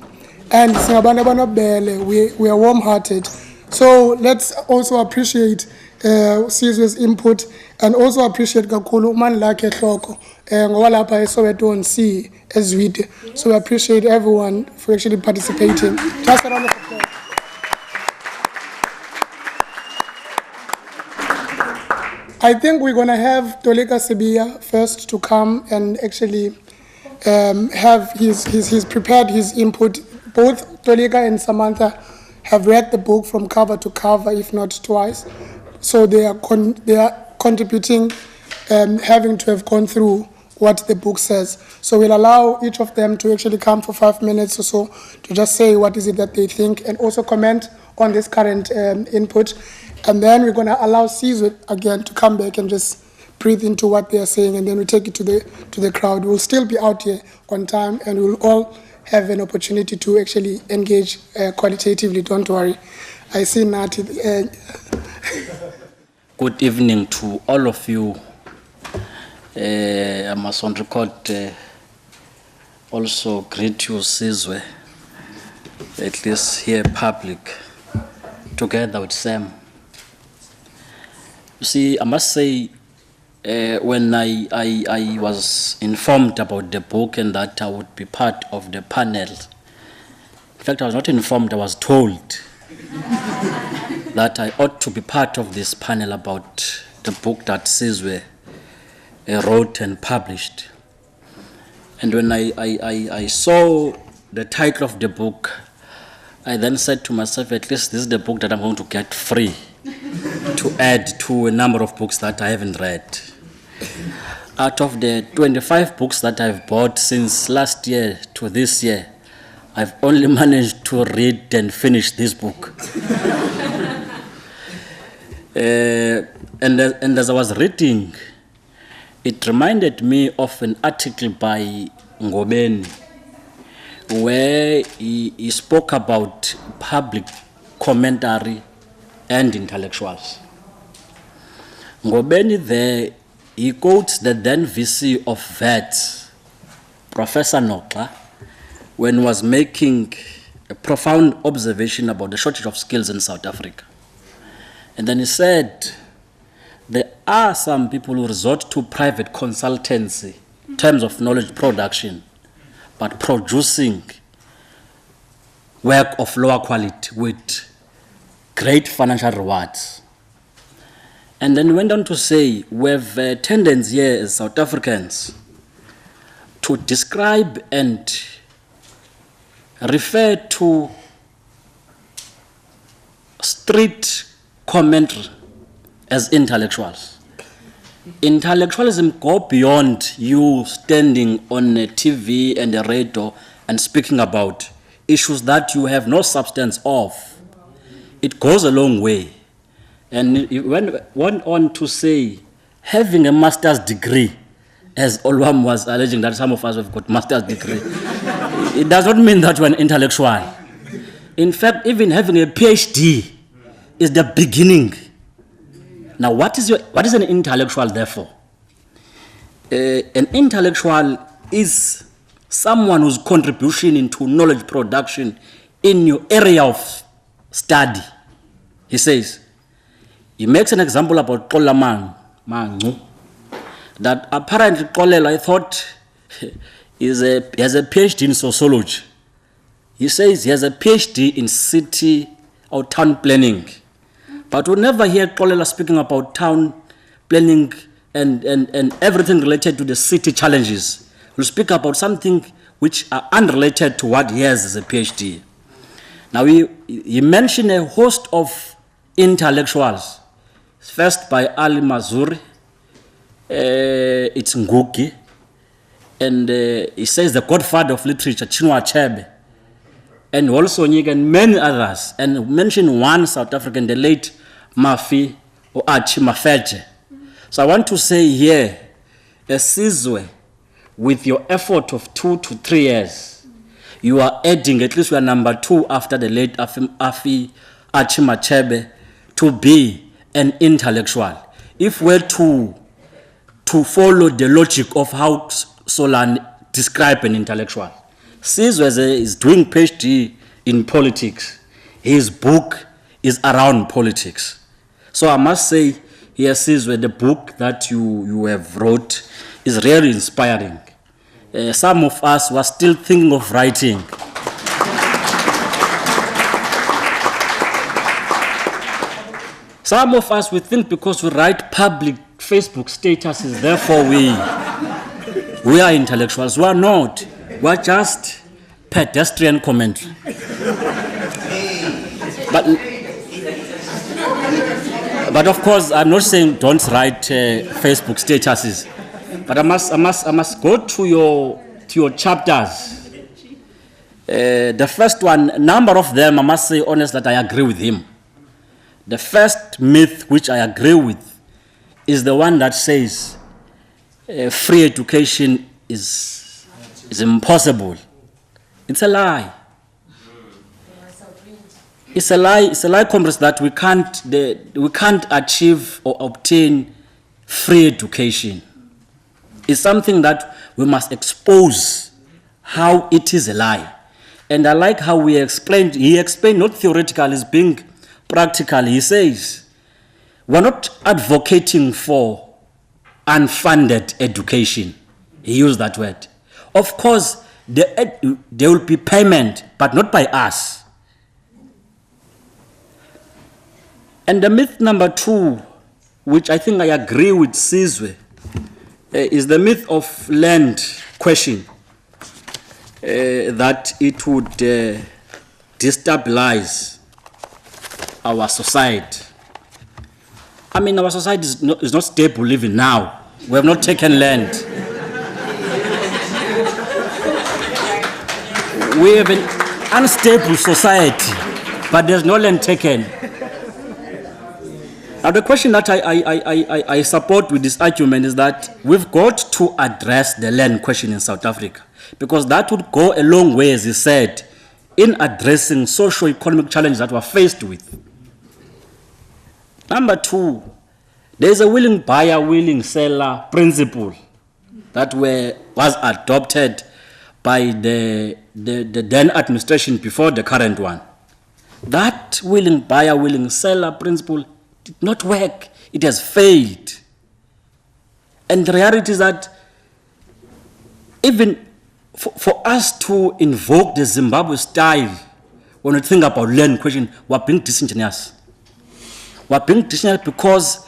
and we are warm-hearted. So let's also appreciate Sizwe's input, and also appreciate kakhulu man lakhe hloko ngoba lapha eSoweto on C eZwide. So we appreciate everyone for actually participating. Just a round of applause. I think we're going to have Tolika Sibiya first to come and actually have he's prepared his input. Both Tolika and Samantha have read the book from cover to cover, if not twice. So they are contributing, having to have gone through what the book says. So we'll allow each of them to actually come for 5 minutes or so to just say what is it that they think, and also comment on this current input. And then we're going to allow Sizwe again to come back and just breathe into what they are saying, and then we take it to the crowd. We'll still be out here on time, and we'll all have an opportunity to actually engage qualitatively. Don't worry. I see Nati. Good evening to all of you. I must on record also greet you, Sizwe, at least here public, together with Sam. You see, I must say, when I was informed about the book and that I would be part of the panel, in fact, I was not informed, I was told that I ought to be part of this panel about the book that Sizwe wrote and published. And when I saw the title of the book, I then said to myself, at least this is the book that I'm going to get free to add to a number of books that I haven't read. Out of the 25 books that I've bought since last year to this year, I've only managed to read and finish this book. And as I was reading, it reminded me of an article by Ngobeni, where he spoke about public commentary and intellectuals. Ngobeni there, he quotes the then VC of VET, Professor Nokla, when he was making a profound observation about the shortage of skills in South Africa. And then he said, there are some people who resort to private consultancy in terms of knowledge production, but producing work of lower quality with great financial rewards. And then went on to say, we have a tendency here as South Africans to describe and refer to street commentary as intellectuals. Intellectualism go beyond you standing on a TV and a radio and speaking about issues that you have no substance of. It goes a long way. And it went on to say, having a master's degree, as Olwam was alleging that some of us have got master's degree, it does not mean that you're an intellectual. In fact, even having a PhD is the beginning. Now, what is an intellectual, therefore? An intellectual is someone whose contribution into knowledge production in your area of study. He says, he makes an example about Qola Mangu, that apparently Qolela, I thought, he has a PhD in sociology. He says he has a PhD in city or town planning. But we never hear Qolela speaking about town planning and everything related to the city challenges. We'll speak about something which are unrelated to what he has as a PhD. Now, he mentioned a host of intellectuals. First by Ali Mazuri, it's Ngugi, and he says the godfather of literature, Chinua Achebe, and also many others, and mention one South African, the late Mafi or Archie Mafeje. So I want to say here, Sizwe, with your effort of 2 to 3 years, you are adding, at least you are number 2 after the late Afi Achimachebe, to be an intellectual. If we're to follow the logic of how Solan described an intellectual, Sizwe is doing PhD in politics. His book is around politics. So I must say, here, Sizwe, the book that you have wrote is really inspiring. Some of us were still thinking of writing. Some of us, we think because we write public Facebook statuses, therefore we are intellectuals. We are not. We are just pedestrian commentary. But of course, I'm not saying don't write Facebook statuses. But I must go to your chapters. The first one, number of them, I must say honest that I agree with him. The first myth which I agree with is the one that says free education is impossible. It's a lie. It's a lie, comrades, that we can't achieve or obtain free education. It's something that we must expose how it is a lie. And I like how he explained not theoretical, it's being practical. He says, we're not advocating for unfunded education. He used that word. Of course, there will be payment, but not by us. And the myth number 2, which I think I agree with Sizwe, is the myth of land question, that it would destabilize our society. I mean, our society is not stable even now. We have not taken land. We have an unstable society, but there's no land taken. Now, the question that I support with this argument is that we've got to address the land question in South Africa, because that would go a long way, as he said, in addressing socio-economic challenges that we're faced with. Number 2, there is a willing buyer, willing seller principle that was adopted by the then administration before the current one. That willing buyer, willing seller principle did not work. It has failed. And the reality is that even for us to invoke the Zimbabwe style, when we think about land question, we're being disingenuous. We're being disingenuous because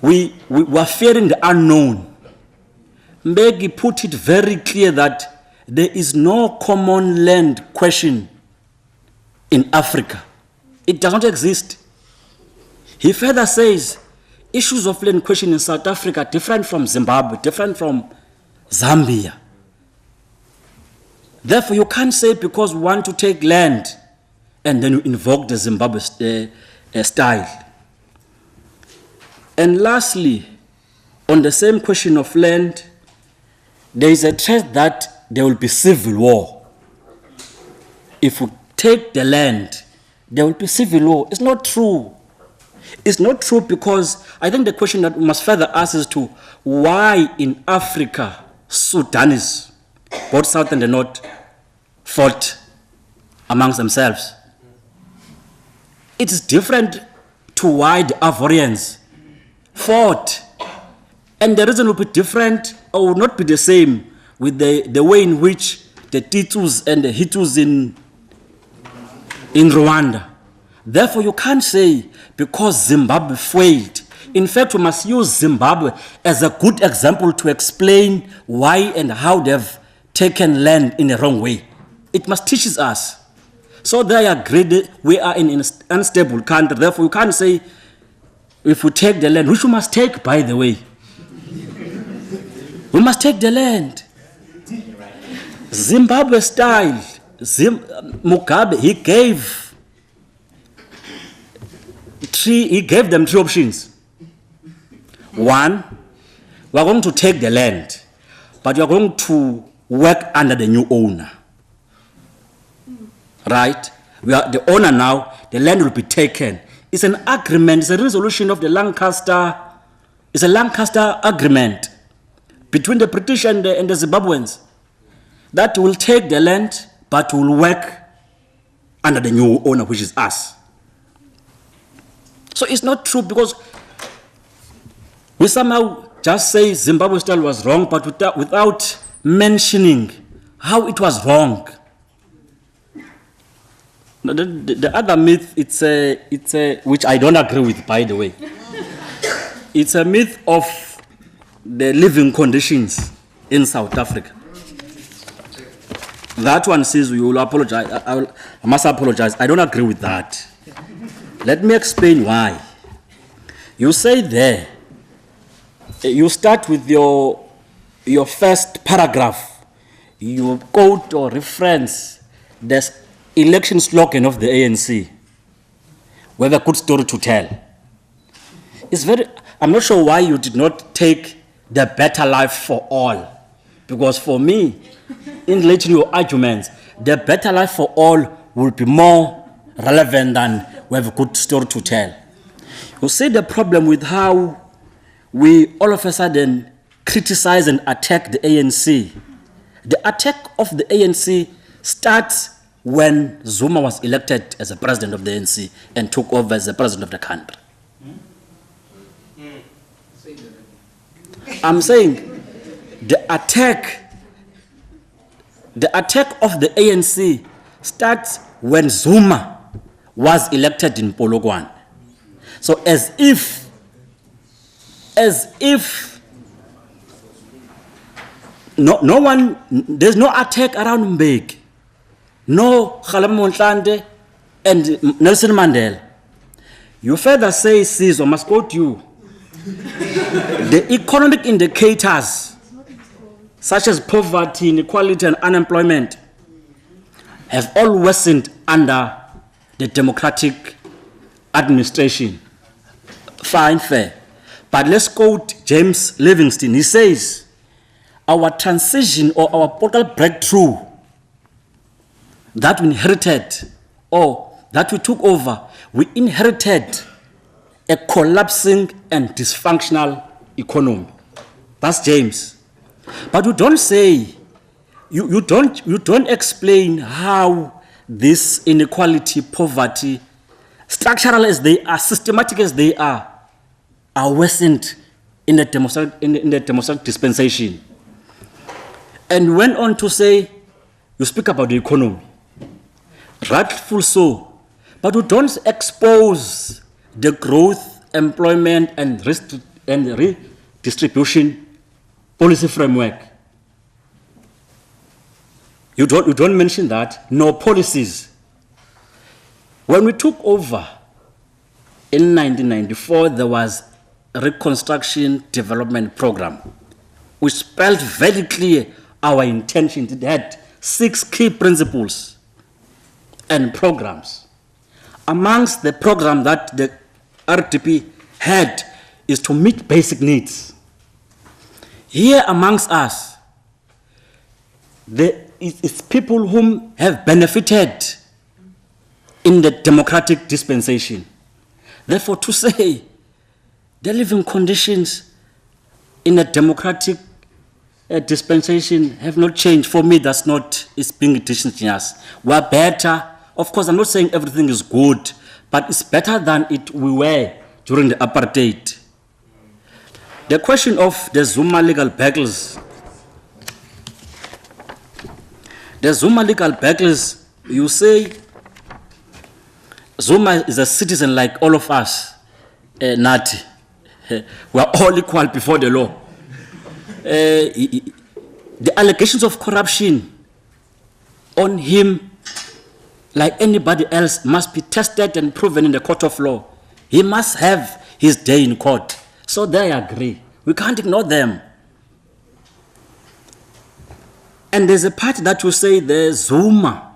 we are fearing the unknown. Mbeki put it very clear that there is no common land question in Africa. It does not exist. He further says, issues of land question in South Africa are different from Zimbabwe, different from Zambia. Therefore, you can't say because we want to take land and then you invoke the Zimbabwe style. And lastly, on the same question of land, there is a threat that there will be civil war. If we take the land, there will be civil war. It's not true. It's not true, because I think the question that we must further ask is to why in Africa, Sudanese, both South and the North, fought amongst themselves. It is different to why the Ivorians fought. And the reason will be different or will not be the same with the way in which the Titus and the Hutus in Rwanda. Therefore, you can't say because Zimbabwe failed. In fact, we must use Zimbabwe as a good example to explain why and how they've taken land in the wrong way. It must teach us. So they agreed we are in an unstable country. Therefore, you can't say if we take the land, which we must take, by the way. We must take the land. Zimbabwe style, Mugabe, he gave them 3 options. 1, we are going to take the land, but we are going to work under the new owner. right? We are the owner now, the land will be taken. It's an agreement, it's a resolution of the Lancaster, it's a Lancaster agreement between the British and the Zimbabweans that will take the land but will work under the new owner, which is us. So it's not true because we somehow just say Zimbabwe style was wrong, but without mentioning how it was wrong. The other myth, it's a which I don't agree with, by the way. It's a myth of the living conditions in South Africa. That one says you will apologize. I must apologize. I don't agree with that. Let me explain why. You say there, you start with your first paragraph. You quote or reference the election slogan of the ANC. We have a good story to tell. I'm not sure why you did not take the better life for all. Because for me, in relating to your arguments, the better life for all will be more relevant than we have a good story to tell. You see the problem with how we all of a sudden criticize and attack the ANC. The attack of the ANC starts when Zuma was elected as the president of the ANC and took over as the president of the country. I'm saying the attack of the ANC starts when Zuma was elected in Polokwane. So as if no one, there's no attack around Mbeki, no Kgalema Motlanthe and Nelson Mandela. You further say, Sizwe, I must quote you, the economic indicators such as poverty, inequality and unemployment have all worsened under the democratic administration. Fine, fair. But let's quote James Livingston. He says, our transition or our portal breakthrough that we inherited or that we took over, we inherited a collapsing and dysfunctional economy. That's James. But you don't say, you don't explain how this inequality, poverty, structural as they are, systematic as they are worsened in the democratic dispensation. And went on to say, you speak about the economy, rightful so, but you don't expose the growth, employment, and redistribution policy framework. You don't mention that, no policies. When we took over in 1994, there was a reconstruction development program, which spelled very clear our intention. It had 6 key principles and programs. Amongst the program that the RDP had is to meet basic needs. Here amongst us, it's people whom have benefited in the democratic dispensation. Therefore, to say the living conditions in a democratic dispensation have not changed, for me, that's not, it's being disingenuous. We're better. Of course, I'm not saying everything is good, but it's better than we were during the apartheid. The question of the Zuma legal battles. The Zuma legal battles, you say Zuma is a citizen like all of us, Nati. We are all equal before the law. The allegations of corruption on him, like anybody else, must be tested and proven in the court of law. He must have his day in court. So they agree. We can't ignore them. And there's a part that will say there's Zuma.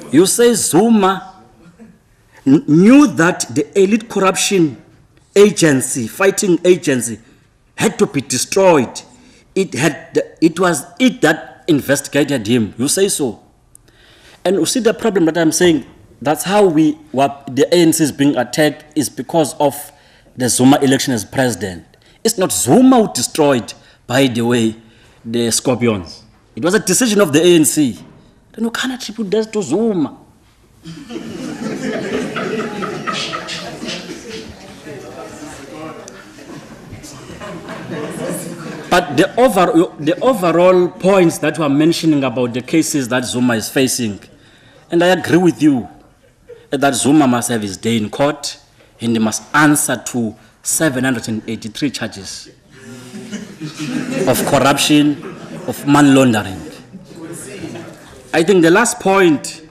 You say Zuma knew that the elite corruption agency, fighting agency, had to be destroyed. It was it that investigated him. You say so. And you see the problem that I'm saying, that's how the ANC is being attacked is because of the Zuma election as president. It's not Zuma who destroyed, by the way, the Scorpions. It was a decision of the ANC. Then you can't attribute that to Zuma. But the overall points that you are mentioning about the cases that Zuma is facing, and I agree with you that Zuma must have his day in court and he must answer to 783 charges of corruption, of money laundering. I think the last point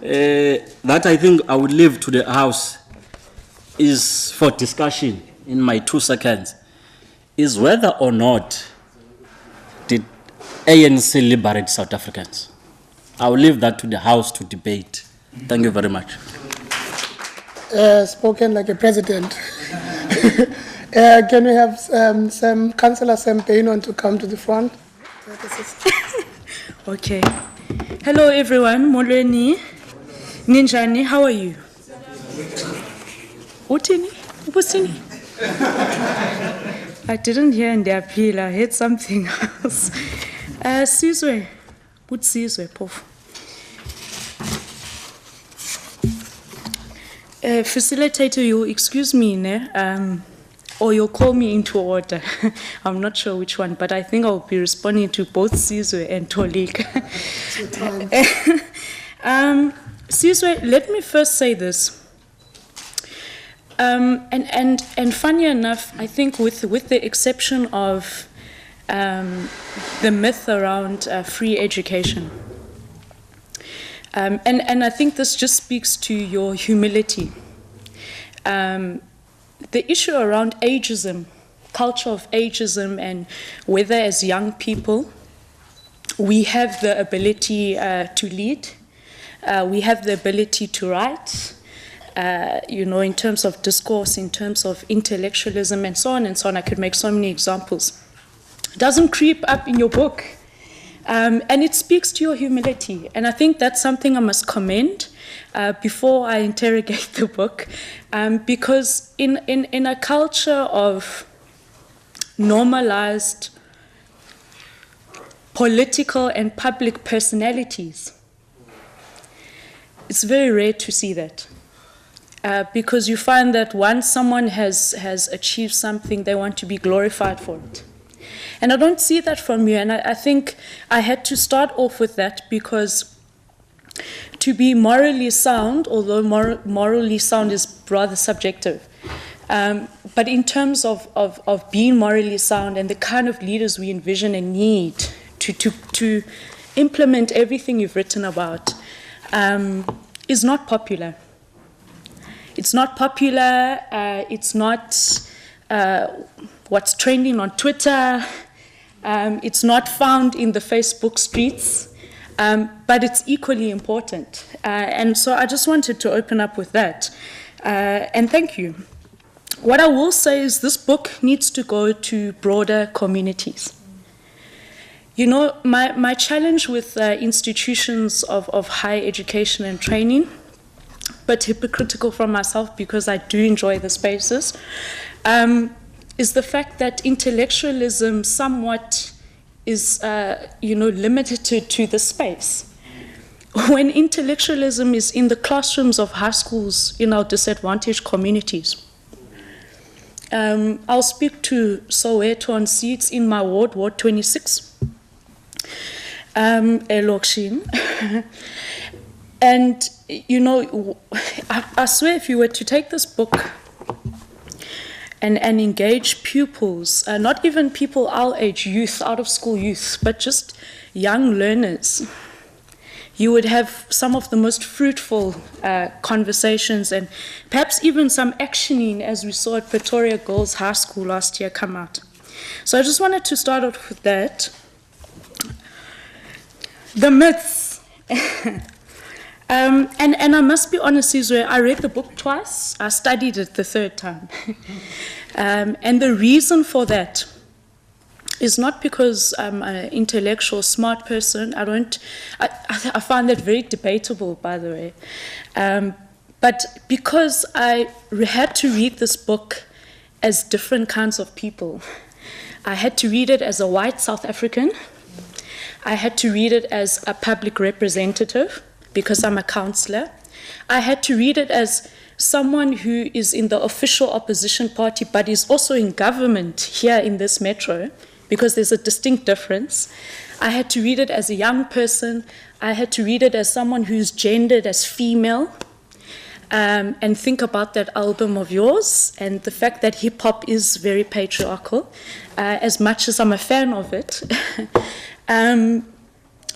that I think I would leave to the House is for discussion in my 2 seconds, is whether or not did ANC liberate South Africans. I will leave that to the House to debate. Thank you very much. Spoken like a president. Can we have Councillor Sam Beynon to come to the front? Okay. Hello everyone. Molweni. Ninjani, how are you? Utini? Ubusini? I didn't hear in the appeal. I heard something else. Sizwe. Good Sizwe Mpofu. Facilitator, you'll excuse me, or you'll call me into order. I'm not sure which one, but I think I'll be responding to both Sizwe and Tolika. Sizwe, let me first say this. And funny enough, I think with the exception of the myth around free education, and I think this just speaks to your humility. The issue around ageism, culture of ageism, and whether as young people we have the ability to lead, we have the ability to write, in terms of discourse, in terms of intellectualism, and so on and so on. I could make so many examples. It doesn't creep up in your book. And it speaks to your humility. And I think that's something I must commend before I interrogate the book. Because in a culture of normalized political and public personalities, it's very rare to see that. Because you find that once someone has achieved something, they want to be glorified for it. And I don't see that from you, and I think I had to start off with that because to be morally sound, although morally sound is rather subjective, but in terms of being morally sound and the kind of leaders we envision and need to implement everything you've written about is not popular. It's not popular, it's not what's trending on Twitter, it's not found in the Facebook streets, but it's equally important. And so I just wanted to open up with that. And thank you. What I will say is this book needs to go to broader communities. You know, my challenge with institutions of higher education and training, but hypocritical from myself because I do enjoy the spaces, is the fact that intellectualism somewhat is, limited to the space. When intellectualism is in the classrooms of high schools in our disadvantaged communities. I'll speak to Soweto and see it's in my ward, Ward 26, Elokshin. And, I swear if you were to take this book and engage pupils, not even people our age, youth, out-of-school youth, but just young learners, you would have some of the most fruitful conversations and perhaps even some actioning, as we saw at Pretoria Girls High School last year come out. So I just wanted to start off with that. The myths. And I must be honest, Sizwe, I read the book twice. I studied it the third time. And the reason for that is not because I'm an intellectual, smart person. I find that very debatable, by the way. But because I had to read this book as different kinds of people. I had to read it as a white South African. I had to read it as a public representative because I'm a councillor. I had to read it as someone who is in the official opposition party but is also in government here in this metro, because there's a distinct difference. I had to read it as a young person. I had to read it as someone who's gendered as female, and think about that album of yours and the fact that hip-hop is very patriarchal, as much as I'm a fan of it.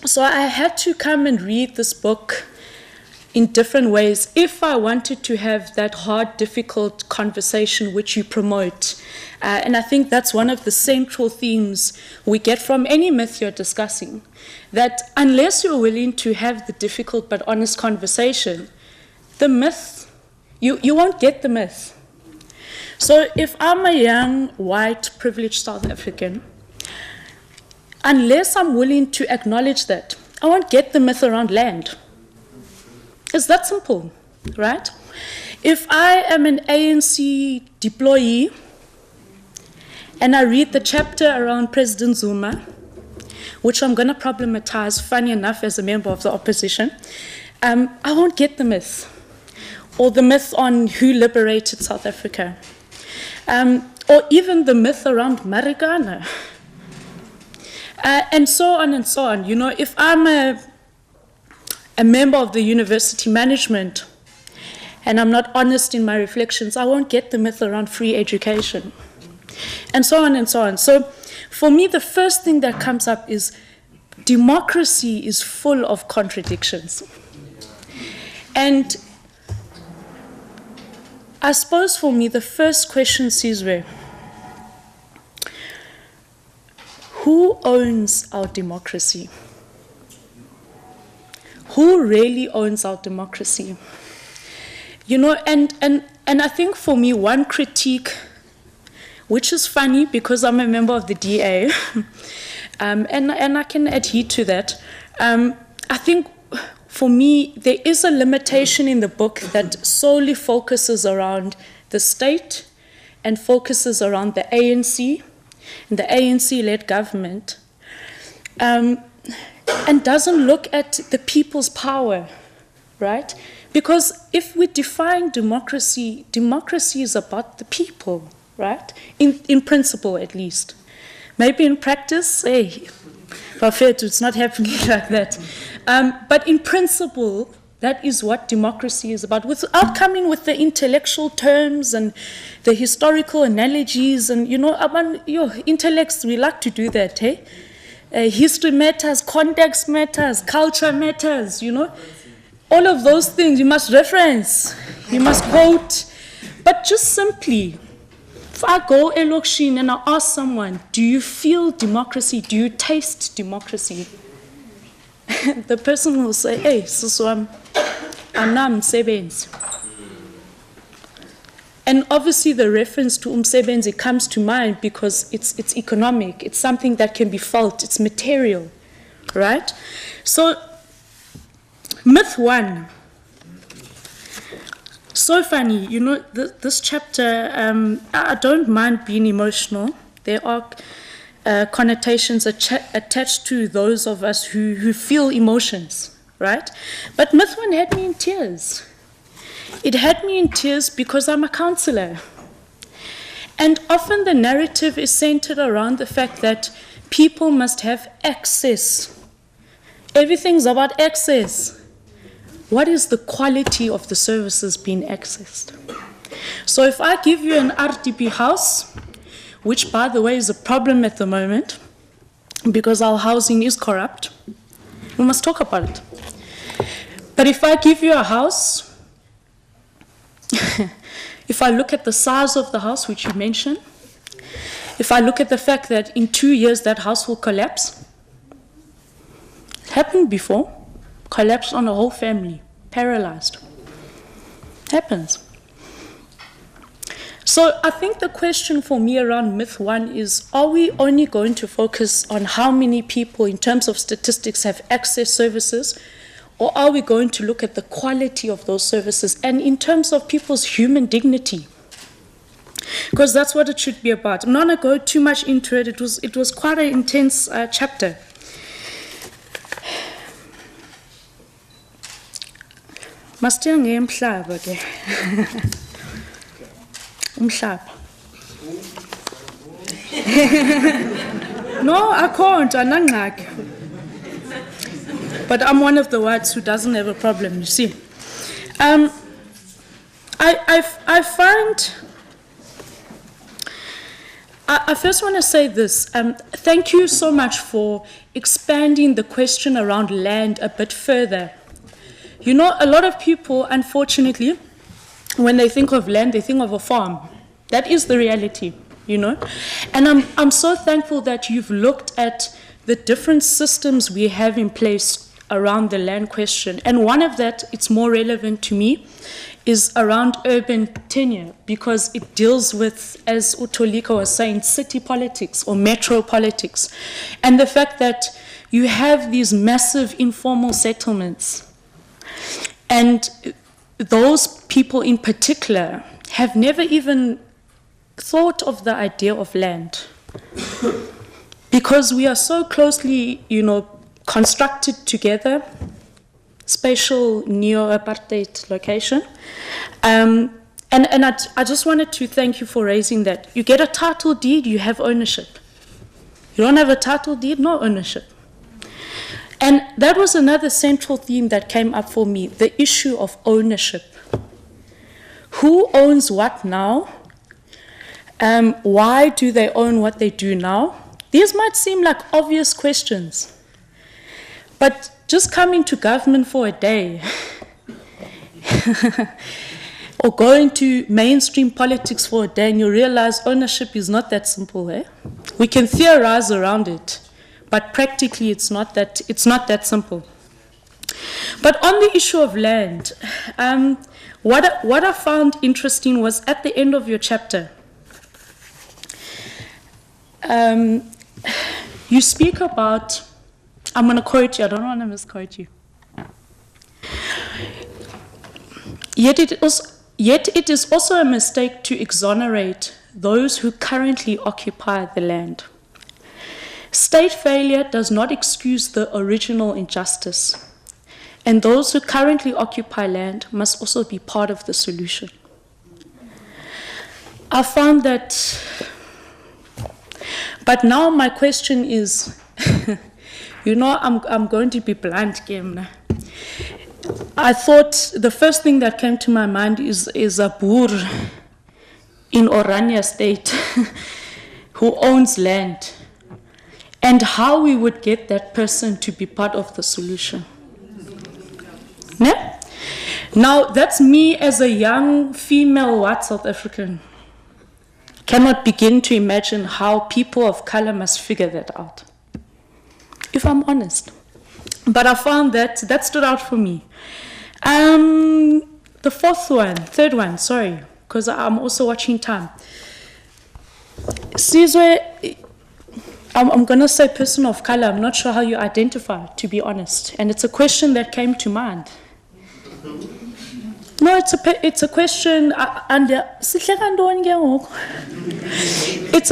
So I had to come and read this book in different ways if I wanted to have that hard, difficult conversation which you promote. And I think that's one of the central themes we get from any myth you're discussing, that unless you're willing to have the difficult but honest conversation, the myth, you won't get the myth. So if I'm a young, white, privileged South African, unless I'm willing to acknowledge that, I won't get the myth around land. It's that simple, right? If I am an ANC deployee and I read the chapter around President Zuma, which I'm going to problematize, funny enough, as a member of the opposition, I won't get the myth, or the myth on who liberated South Africa, or even the myth around Marikana, and so on and so on. You know, if I'm a member of the university management and I'm not honest in my reflections, I won't get the myth around free education, and so on and so on. So for me, the first thing that comes up is democracy is full of contradictions. And I suppose for me, the first question, Sizwe, who owns our democracy? Who really owns our democracy? You know, and I think for me, one critique, which is funny because I'm a member of the DA, and I can adhere to that, I think for me, there is a limitation in the book that solely focuses around the state and focuses around the ANC and the ANC-led government, and doesn't look at the people's power, right? Because if we define democracy, democracy is about the people, right? In principle, at least. Maybe in practice, hey, it's not happening like that. But in principle, that is what democracy is about, without coming with the intellectual terms and the historical analogies. And, you know, intellects, we like to do that, hey? History matters, context matters, culture matters, you know? All of those things you must reference, you must quote. But just simply, if I go Elokishin and I ask someone, do you feel democracy? Do you taste democracy? The person will say, hey, I'm Msebenzi. And obviously the reference to Msebenzi comes to mind because it's economic, it's something that can be felt, it's material, right? So, myth one. So funny, you know, this chapter, I don't mind being emotional. There are connotations attached to those of us who feel emotions, right? But myth one had me in tears. It had me in tears because I'm a councillor. And often the narrative is centered around the fact that people must have access. Everything's about access. What is the quality of the services being accessed? So if I give you an RDP house, which by the way is a problem at the moment, because our housing is corrupt, we must talk about it. But if I give you a house, if I look at the size of the house, which you mentioned, if I look at the fact that in 2 years that house will collapse, it happened before, collapsed on a whole family, paralyzed. Happens. So I think the question for me around myth one is, are we only going to focus on how many people in terms of statistics have access services, or are we going to look at the quality of those services and in terms of people's human dignity? Because that's what it should be about. I'm not going to go too much into it. It was quite an intense chapter. Masithenga umhlaba ke. Umhlaba. No, I can't. Anangxaki. But I'm one of the whites who doesn't have a problem, you see. I find... I first want to say this. Thank you so much for expanding the question around land a bit further. You know, a lot of people, unfortunately, when they think of land, they think of a farm. That is the reality, you know. And I'm so thankful that you've looked at the different systems we have in place around the land question. And one of that, it's more relevant to me, is around urban tenure, because it deals with, as Tolika was saying, city politics or metro politics. And the fact that you have these massive informal settlements, and those people in particular have never even thought of the idea of land. Because we are so closely, you know, constructed together, spatial neo-apartheid location. And I just wanted to thank you for raising that. You get a title deed, you have ownership. You don't have a title deed, no ownership. And that was another central theme that came up for me, the issue of ownership. Who owns what now? Why do they own what they do now? These might seem like obvious questions, but just coming to government for a day or going to mainstream politics for a day, and you realize ownership is not that simple. We can theorize around it, but practically it's not that simple. But on the issue of land, what I found interesting was at the end of your chapter, you speak about, I'm going to quote you, I don't want to misquote you. Yet it is also a mistake to exonerate those who currently occupy the land. State failure does not excuse the original injustice, and those who currently occupy land must also be part of the solution. I found that, but now my question is, you know, I'm going to be blunt, Kim. I thought the first thing that came to my mind is a Boer in Orania State who owns land, and how we would get that person to be part of the solution. Yeah? Now, that's me as a young female white South African. Cannot begin to imagine how people of color must figure that out, if I'm honest. But I found that stood out for me. The third one, sorry, because I'm also watching time. Sizwe, I'm going to say person of color. I'm not sure how you identify, to be honest. And it's a question that came to mind. No, it's a question, it's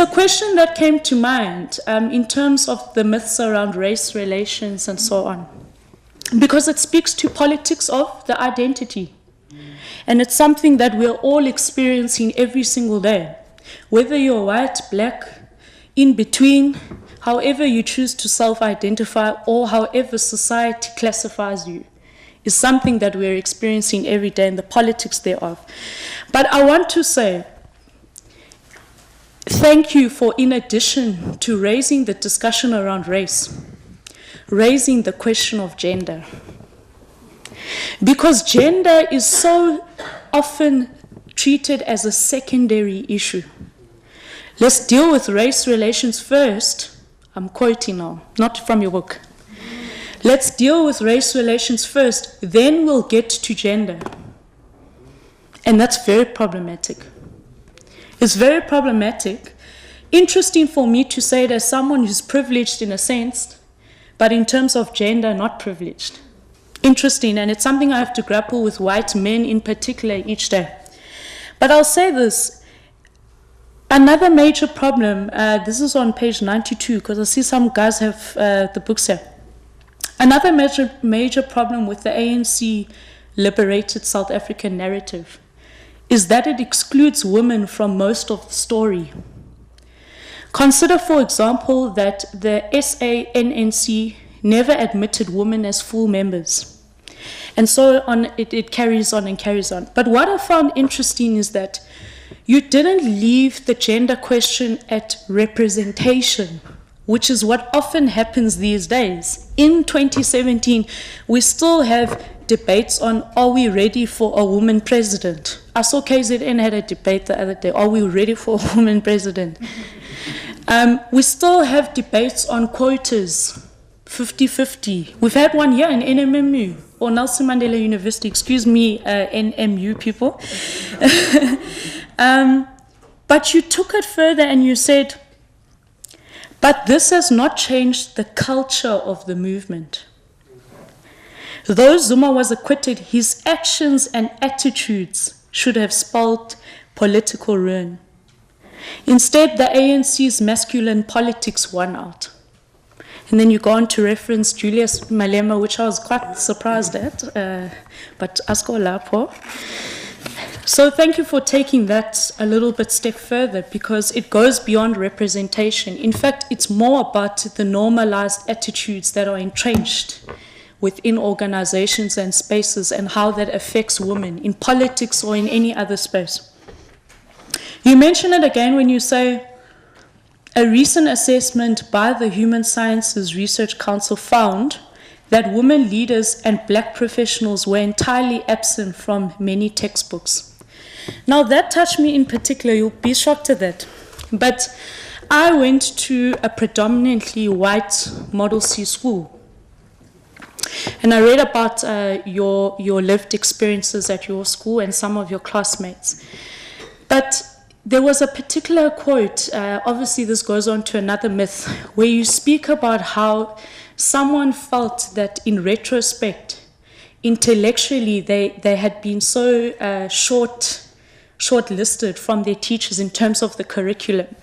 a question that came to mind in terms of the myths around race relations and so on. Because it speaks to politics of the identity. And it's something that we're all experiencing every single day. Whether you're white, black, in between, however you choose to self-identify, or however society classifies you, is something that we're experiencing every day and the politics thereof. But I want to say, thank you for, in addition to raising the discussion around race, raising the question of gender. Because gender is so often treated as a secondary issue. Let's deal with race relations first. I'm quoting now, not from your book. Let's deal with race relations first, then we'll get to gender. And that's very problematic. is very problematic. Interesting for me to say it as someone who's privileged in a sense, but in terms of gender, not privileged. Interesting, and it's something I have to grapple with white men in particular each day. But I'll say this, another major problem, this is on page 92, because I see some guys have the books here. Another major problem with the ANC liberated South African narrative is that it excludes women from most of the story. Consider, for example, that the SANNC never admitted women as full members. And so on, it carries on and carries on. But what I found interesting is that you didn't leave the gender question at representation, which is what often happens these days. In 2017, we still have debates on, are we ready for a woman president? I saw KZN had a debate the other day, are we ready for a woman president? We still have debates on quotas, 50-50. We've had one here in NMMU, or Nelson Mandela University, excuse me, NMU people. But you took it further and you said, but this has not changed the culture of the movement. Though Zuma was acquitted, his actions and attitudes should have spelled political ruin. Instead, the ANC's masculine politics won out. And then you go on to reference Julius Malema, which I was quite surprised at, but asko lapho. So thank you for taking that a little bit step further, because it goes beyond representation. In fact, it's more about the normalized attitudes that are entrenched within organizations and spaces and how that affects women in politics or in any other space. You mention it again when you say, a recent assessment by the Human Sciences Research Council found that women leaders and black professionals were entirely absent from many textbooks. Now that touched me in particular, you'll be shocked at that. But I went to a predominantly white Model C school. And I read about your lived experiences at your school and some of your classmates. But there was a particular quote, obviously this goes on to another myth, where you speak about how someone felt that in retrospect, intellectually, they had been so short-listed from their teachers in terms of the curriculum.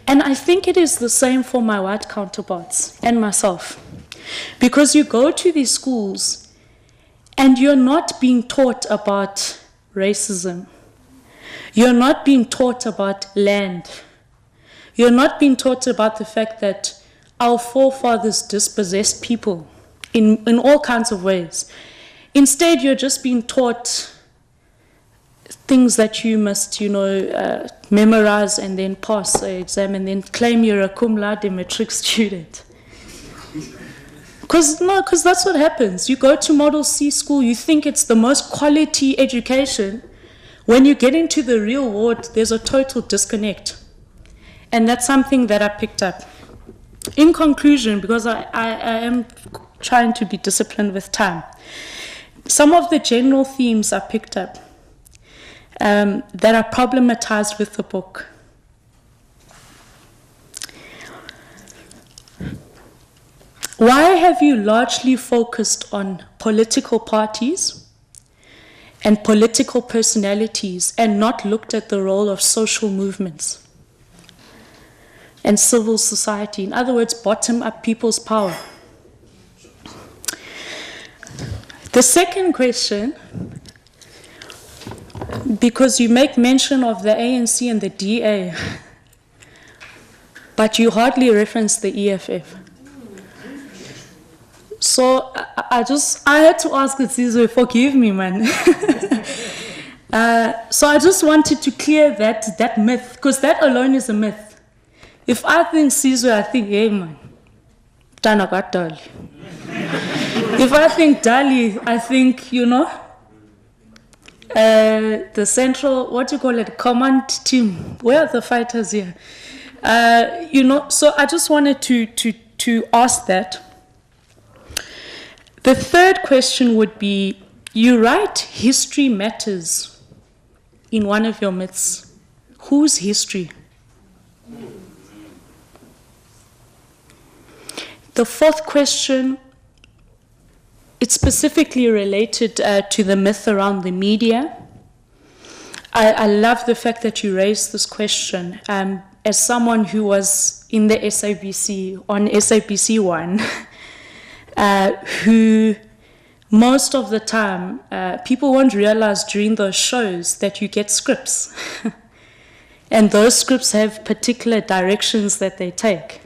And I think it is the same for my white counterparts and myself. Because you go to these schools and you're not being taught about racism. You're not being taught about land. You're not being taught about the fact that our forefathers dispossessed people in all kinds of ways. Instead, you're just being taught things that you must, memorize and then pass an exam and then claim you're a cum laude matric student. Because that's what happens. You go to Model C school, you think it's the most quality education. When you get into the real world, there's a total disconnect. And that's something that I picked up. In conclusion, because I am trying to be disciplined with time, some of the general themes I picked up that are problematized with the book. Why have you largely focused on political parties and political personalities and not looked at the role of social movements and civil society? In other words, bottom-up people's power. The second question, because you make mention of the ANC and the DA, but you hardly reference the EFF. So I had to ask Sizwe, forgive me, man. So I just wanted to clear that myth, because that alone is a myth. If I think Sizwe, I think, hey, man, Tana got Dali. If I think Dali, I think, the central, command team. Where are the fighters here? So I just wanted to ask that. The third question would be, you write history matters in one of your myths. whose history? The fourth question, it's specifically related to the myth around the media. I love the fact that you raised this question. As someone who was in the SABC, on SABC 1, who most of the time, people won't realize during those shows that you get scripts. And those scripts have particular directions that they take.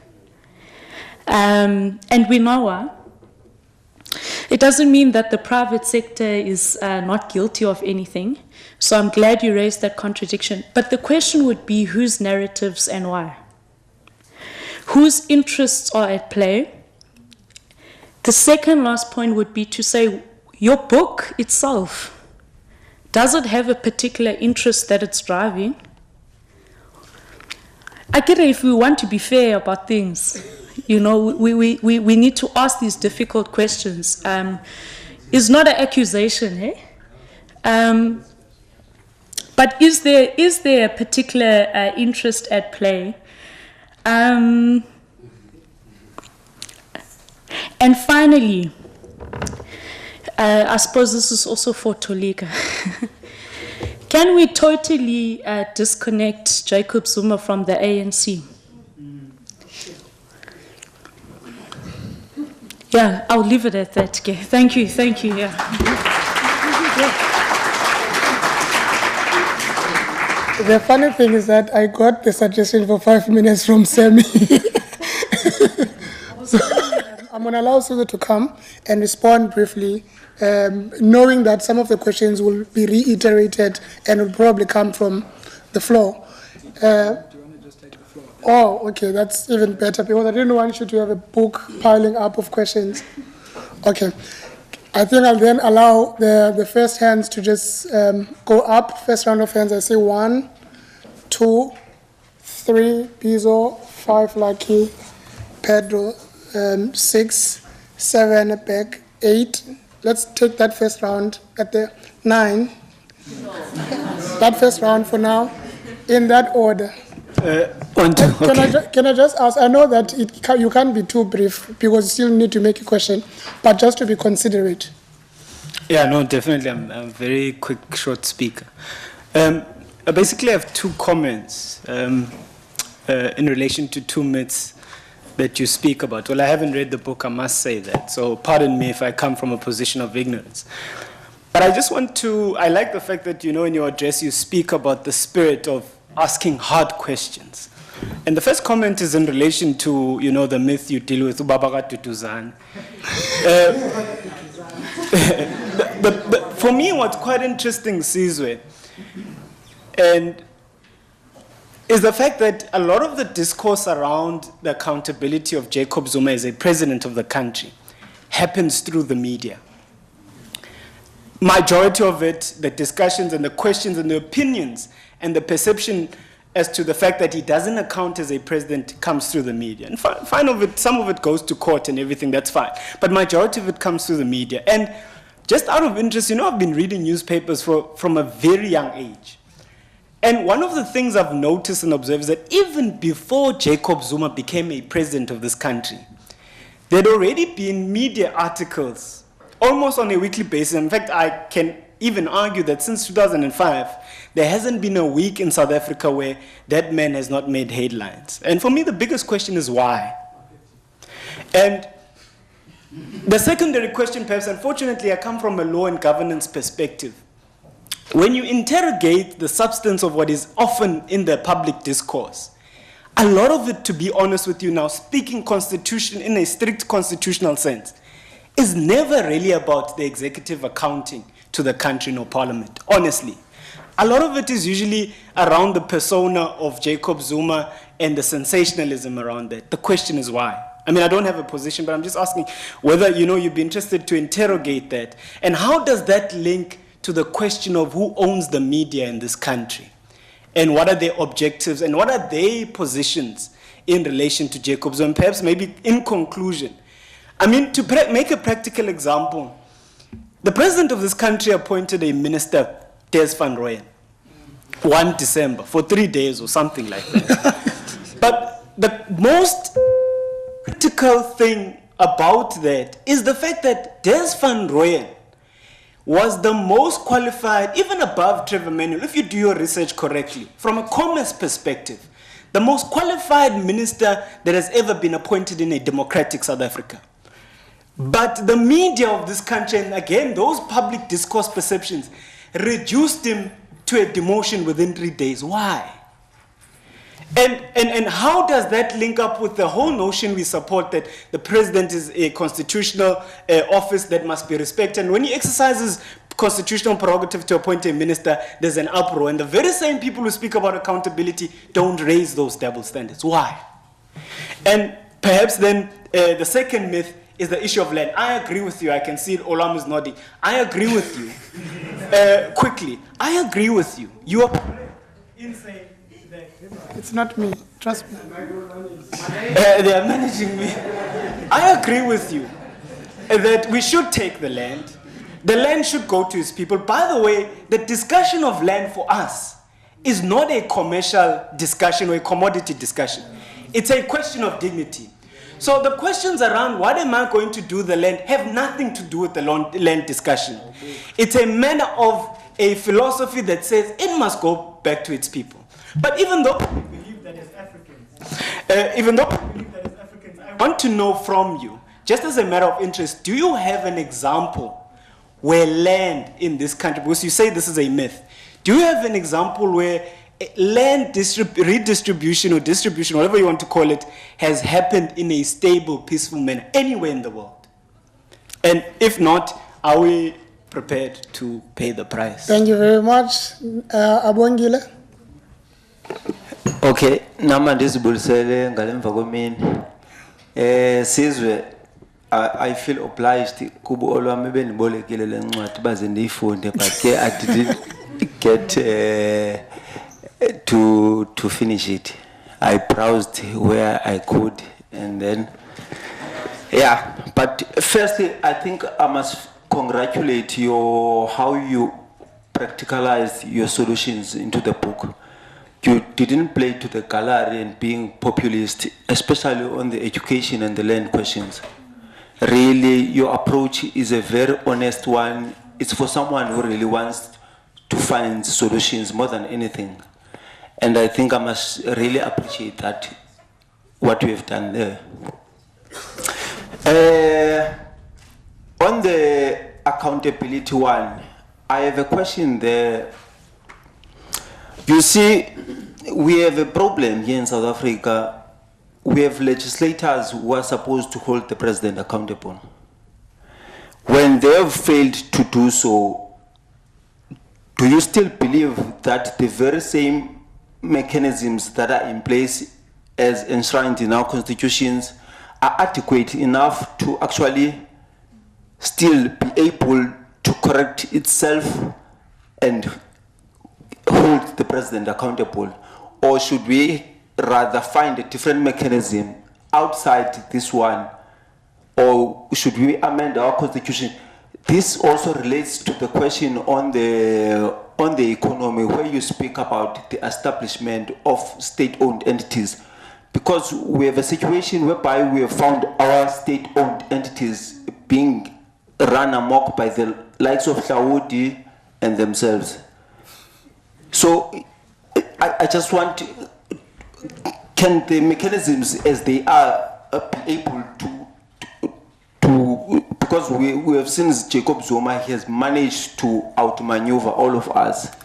And we know why. It doesn't mean that the private sector is not guilty of anything. So I'm glad you raised that contradiction. But the question would be whose narratives and why? Whose interests are at play? The second last point would be to say, your book itself, does it have a particular interest that it's driving? I get it if we want to be fair about things. You know, we need to ask these difficult questions. It's not an accusation, eh? But is there a particular interest at play? And finally, I suppose this is also for Tolika. Can we totally disconnect Jacob Zuma from the ANC? Yeah, I'll leave it at that. Okay. Thank you, yeah. The funny thing is that I got the suggestion for 5 minutes from Sammy. So I'm going to allow Sizwe to come and respond briefly, knowing that some of the questions will be reiterated and will probably come from the floor. Do you want to just take the floor? Oh, okay, that's even better, because I didn't want you to have a book piling up of questions. Okay. I think I'll then allow the first hands to just go up. First round of hands, I say 1, 2, 3, Bizo, 5, Lucky, Pedro, 6, 7, Beck, 8. Let's take that first round at the 9. That first round for now, in that order. Can I just ask, I know that you can't be too brief because you still need to make a question, but just to be considerate. Yeah, no, definitely. I'm a very quick, short speaker. I basically have 2 comments in relation to 2 myths that you speak about. Well, I haven't read the book, I must say that, so pardon me if I come from a position of ignorance. But I just want to, I like the fact that, you know, in your address you speak about the spirit of asking hard questions. And the first comment is in relation to, you know, the myth you deal with, Ubabaka Tutuzan. But for me, what's quite interesting, Sizwe, and is the fact that a lot of the discourse around the accountability of Jacob Zuma as a president of the country happens through the media. Majority of it, the discussions and the questions and the opinions and the perception as to the fact that he doesn't account as a president comes through the media. And some of it goes to court and everything, that's fine. But majority of it comes through the media. And just out of interest, you know, I've been reading newspapers from a very young age. And one of the things I've noticed and observed is that even before Jacob Zuma became a president of this country, there had already been media articles almost on a weekly basis. In fact, I can even argue that since 2005, there hasn't been a week in South Africa where that man has not made headlines. And for me, the biggest question is why? And the secondary question, perhaps, unfortunately, I come from a law and governance perspective. When you interrogate the substance of what is often in the public discourse, a lot of it, to be honest with you now, speaking constitution in a strict constitutional sense, is never really about the executive accounting to the country nor parliament, honestly. A lot of it is usually around the persona of Jacob Zuma and the sensationalism around that. The question is why? I mean, I don't have a position, but I'm just asking whether, you know, you'd be interested to interrogate that. And how does that link to the question of who owns the media in this country? And what are their objectives and what are their positions in relation to Jacob Zuma? And perhaps maybe in conclusion, I mean, to make a practical example, the president of this country appointed a minister, Des van Rooyen. 1 December for 3 days or something like that. But the most critical thing about that is the fact that Des van Rooyen was the most qualified, even above Trevor Manuel, if you do your research correctly, from a commerce perspective, the most qualified minister that has ever been appointed in a democratic South Africa. But the media of this country, and again, those public discourse perceptions, reduced him to a demotion within 3 days. Why? And how does that link up with the whole notion we support that the president is a constitutional office that must be respected? And when he exercises constitutional prerogative to appoint a minister, there's an uproar. And the very same people who speak about accountability don't raise those double standards. Why? And perhaps then the second myth is the issue of land. I agree with you. I can see it. Olam is nodding. I agree with you. Quickly, I agree with you. You are in saying that It's not me, trust me. they are managing me. I agree with you that we should take the land. The land should go to its people. By the way, the discussion of land for us is not a commercial discussion or a commodity discussion. It's a question of dignity. So the questions around what am I going to do with the land have nothing to do with the land discussion. It's a manner of a philosophy that says it must go back to its people. But even though we believe that as Africans, I want to know from you, just as a matter of interest, do you have an example where land in this country, because you say this is a myth, do you have an example where land redistribution or distribution, whatever you want to call it, has happened in a stable, peaceful manner anywhere in the world? And if not, are we prepared to pay the price? Thank you very much. Abongile. Okay, nama ndizibulisele ngalemva kwemini. Sizwe, I feel obliged kubo olwami benibolekile lencwadi baze ndiyifunde, but I didn't get to finish it. I browsed where I could, and then but firstly I think I must congratulate you how you practicalized your solutions into the book. You didn't play to the gallery and being populist, especially on the education and the land questions. Really, your approach is a very honest one. It's for someone who really wants to find solutions more than anything. And I think I must really appreciate that, what you have done there. On the accountability one, I have a question there. You see, we have a problem here in South Africa. We have legislators who are supposed to hold the president accountable. When they have failed to do so, do you still believe that the very same mechanisms that are in place as enshrined in our constitutions are adequate enough to actually still be able to correct itself and hold the president accountable? Or should we rather find a different mechanism outside this one? Or should we amend our constitution? This also relates to the question on the economy, where you speak about the establishment of state-owned entities. Because we have a situation whereby we have found our state-owned entities being run amok by the likes of Saudi and themselves. So I just want, can the mechanisms as they are be able to because we have seen Jacob Zuma, he has managed to outmaneuver all of us.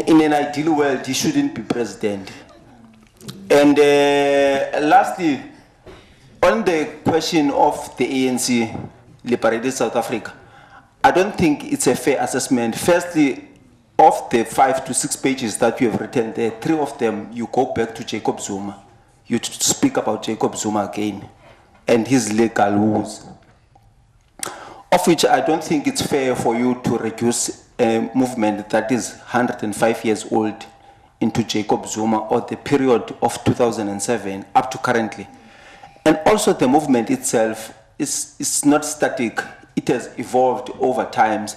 in an ideal world, he shouldn't be president. And lastly, on the question of the ANC liberated South Africa, I don't think it's a fair assessment. Firstly, of the 5 to 6 pages that you have written there, 3 of them you go back to Jacob Zuma. You speak about Jacob Zuma again and his legal woes, of which I don't think it's fair for you to reduce a movement that is 105 years old into Jacob Zuma or the period of 2007 up to currently. And also the movement itself is not static. it has evolved over times.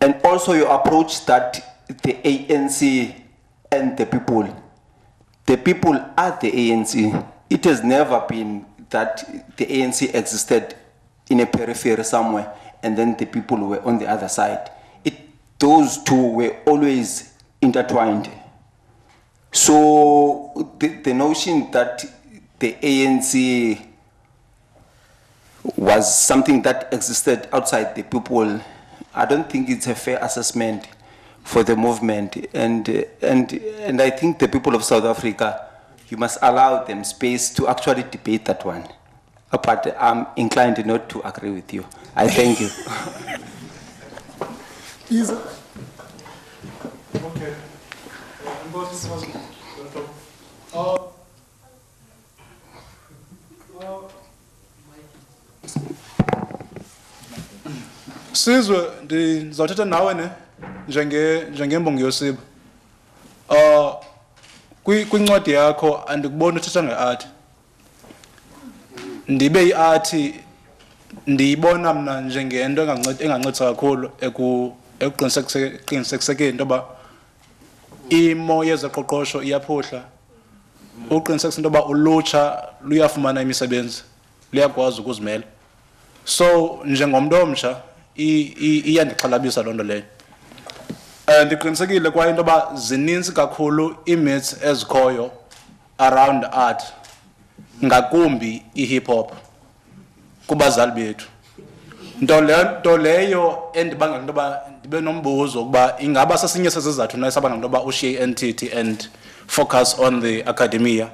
And also your approach that the ANC and the people are the ANC. It has never been that the ANC existed in a periphery somewhere and then the people were on the other side. Those two were always intertwined. So the notion that the ANC was something that existed outside the people, I don't think it's a fair assessment for the movement. And I think the people of South Africa, you must allow them space to actually debate that one. But I'm inclined not to agree with you. I thank you. Yes. Okay. Sizwe, ndizothetha nawe ne njengembongi yosiba. Kwincwadi yakho andikuboni uthetha ngeart. Ndibe iart ndiyibona mna njengento engancedisa kakhulu ekuqinisekisekeni into yoba imo yezoqoqosho iyaphuhla. Uqinisekisa into yoba ulutsha luyafumana imisebenzi, luyakwazi ukuzimela. So njengomntu omtsha iyandixhalabisa loo nto leyo. Ndiqinisekile kwaye into yoba zininzi kakhulu ii-myths ezikhoyo around art, ngakumbi i-hip hop kubazali bethu. Nto leyo endibangela into yoba ndibe nombuzo ukuba ingaba sesinye sezizathu na esabangela into yoba ushiye i-entity and focus on the academia.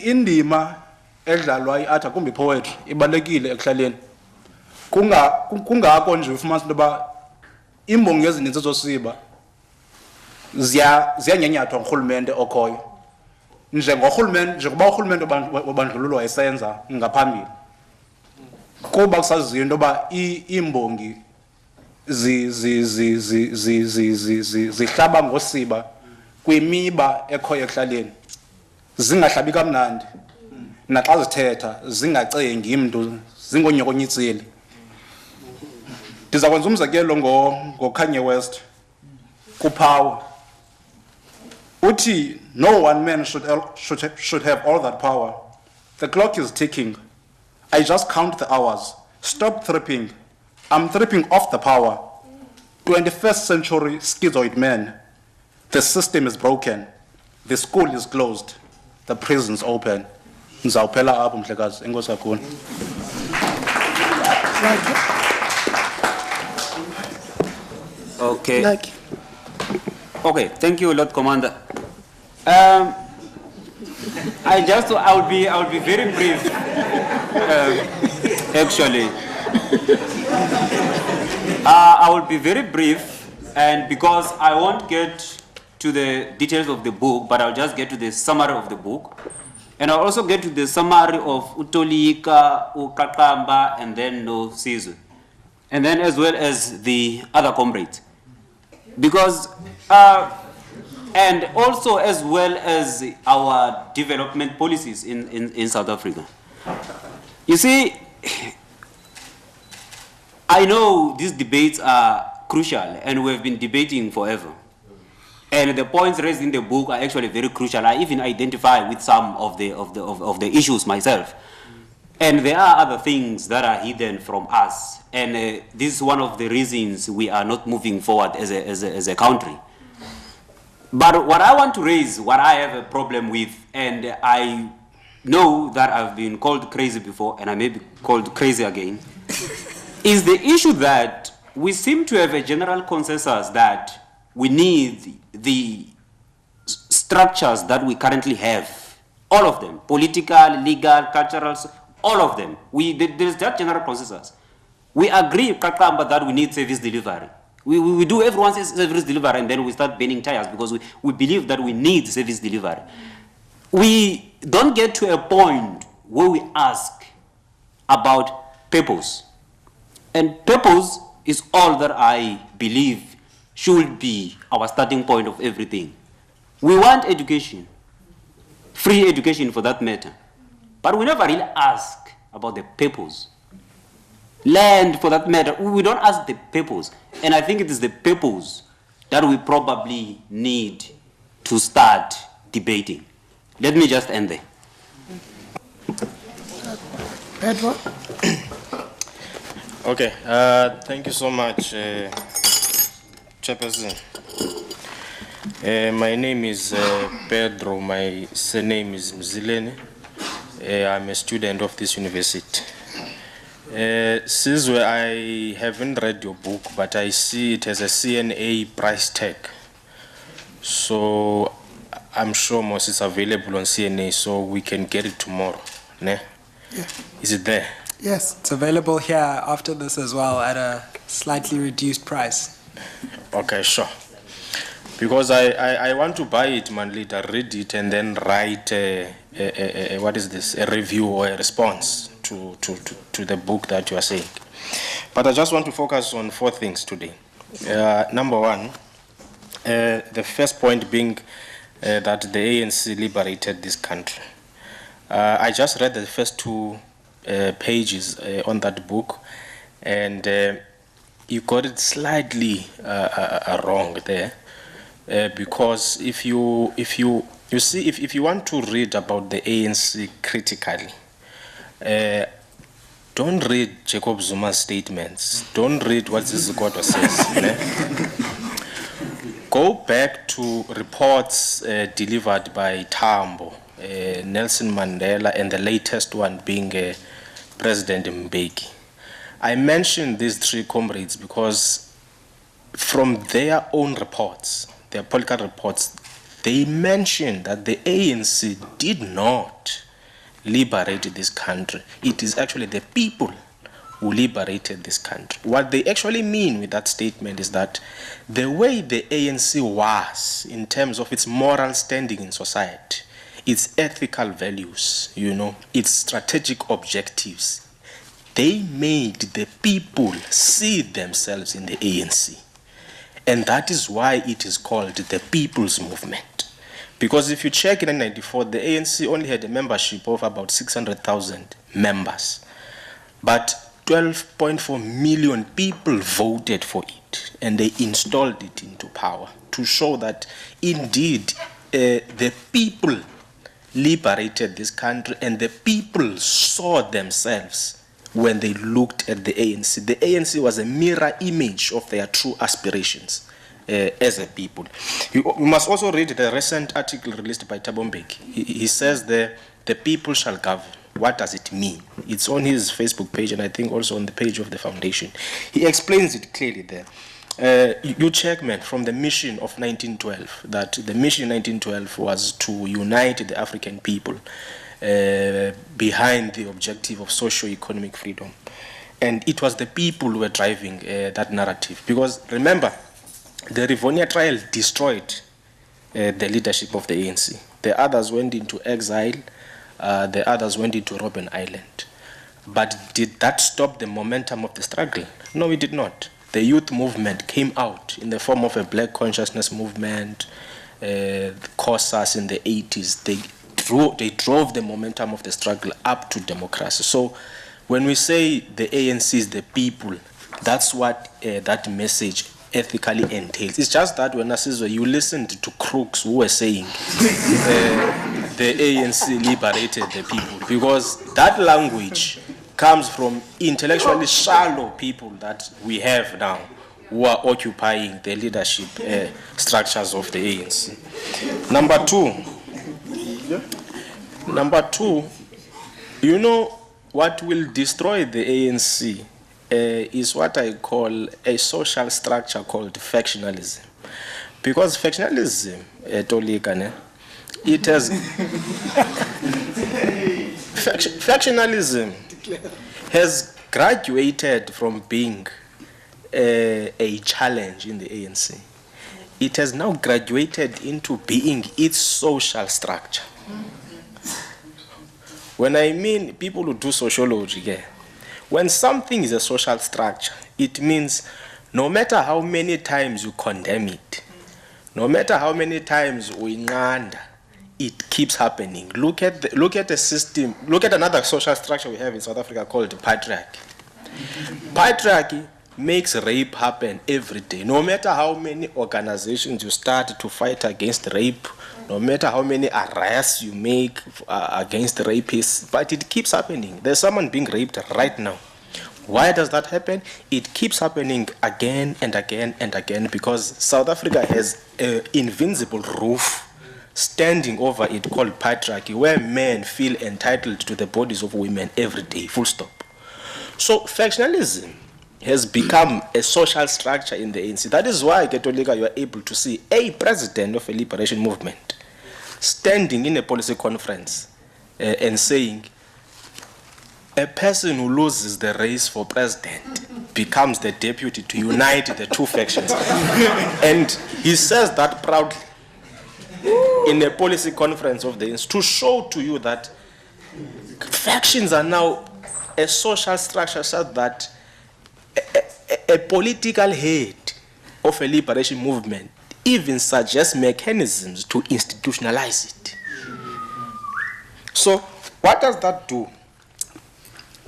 Indima edlalwa i-art kumbi poetry ibalekile ekuhlaleni. Kungako nje ufumanisa into yoba imbongi ezininzi zosiba ziyanyanyathwa ngurhulumente okhoyo. Njengoba urhulumente wobandlululo wayesenza ngaphambili, kuba kusaziyo into yoba iimbongi zihlaba ngosiba kwimiba ekhoyo ekuhlaleni, zingahlabi kamnandi, naxa zithetha zingacengi mntu, zingonyokonyitsile. Ndiza kwenza umzekelo ngoKanye West kuPower. Uthi no one man should have all that power. The clock is ticking. I just count the hours. Stop tripping. I'm tripping off the power. 21st century schizoid man. The system is broken. The school is closed. The prison's open. Ngizawuphela apho mhlekazi. Enkosi kakhulu. Okay. Okay, thank you, Lord Commander. I'll be very brief. Actually, I will be very brief, and because I won't get to the details of the book, but I'll just get to the summary of the book, and I'll also get to the summary of Tolika, Ukakamba, and then Sizwe, and then as well as the other comrades. Because, and also as well as our development policies in South Africa. You see, I know these debates are crucial and we've been debating forever. And the points raised in the book are actually very crucial. I even identify with some of the issues myself. And there are other things that are hidden from us. And this is one of the reasons we are not moving forward as a country. But what I want to raise, what I have a problem with, and I know that I've been called crazy before, and I may be called crazy again, is the issue that we seem to have a general consensus that we need the structures that we currently have, all of them, political, legal, cultural, all of them. There's that general consensus. We agree, Kakamba, that we need service delivery. We do everyone says service delivery, and then we start burning tires because we believe that we need service delivery. We don't get to a point where we ask about purpose. And purpose is all that I believe should be our starting point of everything. We want education, free education for that matter, but we never really ask about the purpose. Land, for that matter, we don't ask the purpose. And I think it is the purpose that we probably need to start debating. Let me just end there. Pedro? Okay, thank you so much, Chairperson. My name is Pedro. My surname is Mzileni. I'm a student of this university. Sizwe, I haven't read your book, but I see it has a CNA price tag. So I'm sure most is available on CNA, so we can get it tomorrow. Ne? Yeah. Is it there? Yes. It's available here after this as well at a slightly reduced price. Okay, sure. Because I want to buy it, man, later, read it, and then write what is this, a review or a response to the book that you are saying. But I just want to focus on 4 things today. Number 1, the first point being that the ANC liberated this country. I just read the first 2 pages on that book, and you got it slightly wrong there. Because if you want to read about the ANC critically, don't read Jacob Zuma's statements. Don't read what Zizigotwa says. Go back to reports delivered by Tambo, Nelson Mandela, and the latest one being President Mbeki. I mentioned these 3 comrades because from their own reports, their political reports, they mentioned that the ANC did not liberate this country. It is actually the people who liberated this country. What they actually mean with that statement is that the way the ANC was in terms of its moral standing in society, its ethical values, its strategic objectives, they made the people see themselves in the ANC. And that is why it is called the People's Movement. Because if you check in 1994, the ANC only had a membership of about 600,000 members. But 12.4 million people voted for it, and they installed it into power to show that indeed the people liberated this country, and the people saw themselves when they looked at the ANC. The ANC was a mirror image of their true aspirations as a people. You must also read the recent article released by Thabo Mbeki. He says the people shall govern. What does it mean? It's on his Facebook page, and I think also on the page of the foundation. He explains it clearly there. You check, man, from the mission of 1912, that the mission in 1912 was to unite the African people behind the objective of socio-economic freedom. And it was the people who were driving that narrative. Because remember, the Rivonia trial destroyed the leadership of the ANC. The others went into exile. The others went into Robben Island. But did that stop the momentum of the struggle? No, it did not. The youth movement came out in the form of a black consciousness movement, the COSAS in the 80s. They drove the momentum of the struggle up to democracy. So when we say the ANC is the people, that's what that message ethically entails. It's just that when Sizwe, you listened to crooks who were saying the ANC liberated the people, because that language comes from intellectually shallow people that we have now who are occupying the leadership structures of the ANC. Number two, you know what will destroy the ANC is what I call a social structure called factionalism. Because factionalism, Tolika, it has factionalism has graduated from being a challenge in the ANC. It has now graduated into being its social structure. When I mean people who do sociology, when something is a social structure, it means no matter how many times you condemn it, no matter how many times we nganda, it keeps happening. Look at the system. Look at another social structure we have in South Africa called patriarchy. Patriarchy makes rape happen every day. No matter how many organizations you start to fight against rape, no matter how many arrests you make against rapists, but it keeps happening. There's someone being raped right now. Why does that happen? It keeps happening again and again and again because South Africa has an invincible roof standing over it called patriarchy, where men feel entitled to the bodies of women every day, full stop. So factionalism has become a social structure in the ANC. That is why, Tolika, you are able to see a president of a liberation movement standing in a policy conference and saying, a person who loses the race for president becomes the deputy to unite the two factions. And he says that proudly in a policy conference of the ANC to show to you that factions are now a social structure such that a political head of a liberation movement even suggests mechanisms to institutionalize it. So what does that do?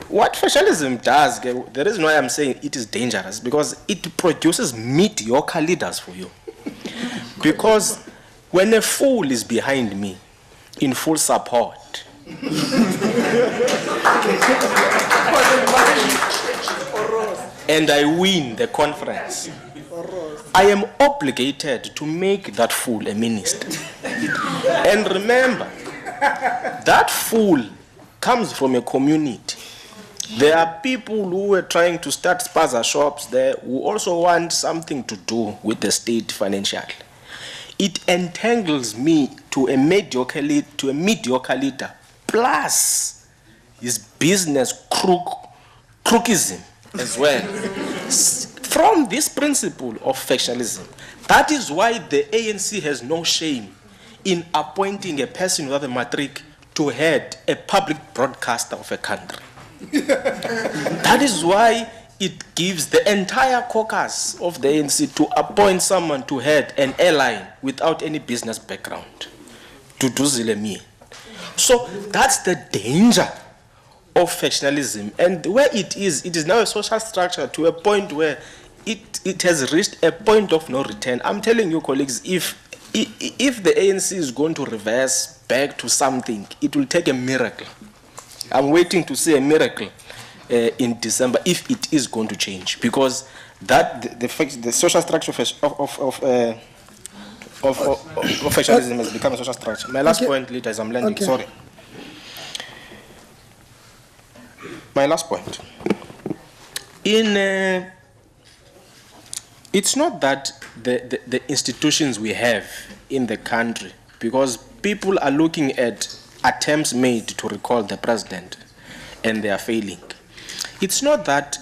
What factionalism does, the reason why I'm saying it is dangerous, because it produces mediocre leaders for you. Because when a fool is behind me in full support, and I win the conference, I am obligated to make that fool a minister. And remember, that fool comes from a community. There are people who were trying to start spaza shops there who also want something to do with the state financially. It entangles me to a mediocre leader, plus his business crookism as well. From this principle of factionalism, that is why the ANC has no shame in appointing a person without a matric to head a public broadcaster of a country. That is why it gives the entire caucus of the ANC to appoint someone to head an airline without any business background, to do Zilemi. So that's the danger of factionalism. And where it is now a social structure to a point where it has reached a point of no return. I'm telling you, colleagues, if the ANC is going to reverse back to something, it will take a miracle. I'm waiting to see a miracle in December if it is going to change, because that the social structure of factionalism has become a social structure. My last point, later, as I'm landing. Okay. Sorry. My last point. It's not that the institutions we have in the country, because people are looking at attempts made to recall the president and they are failing. It's not that,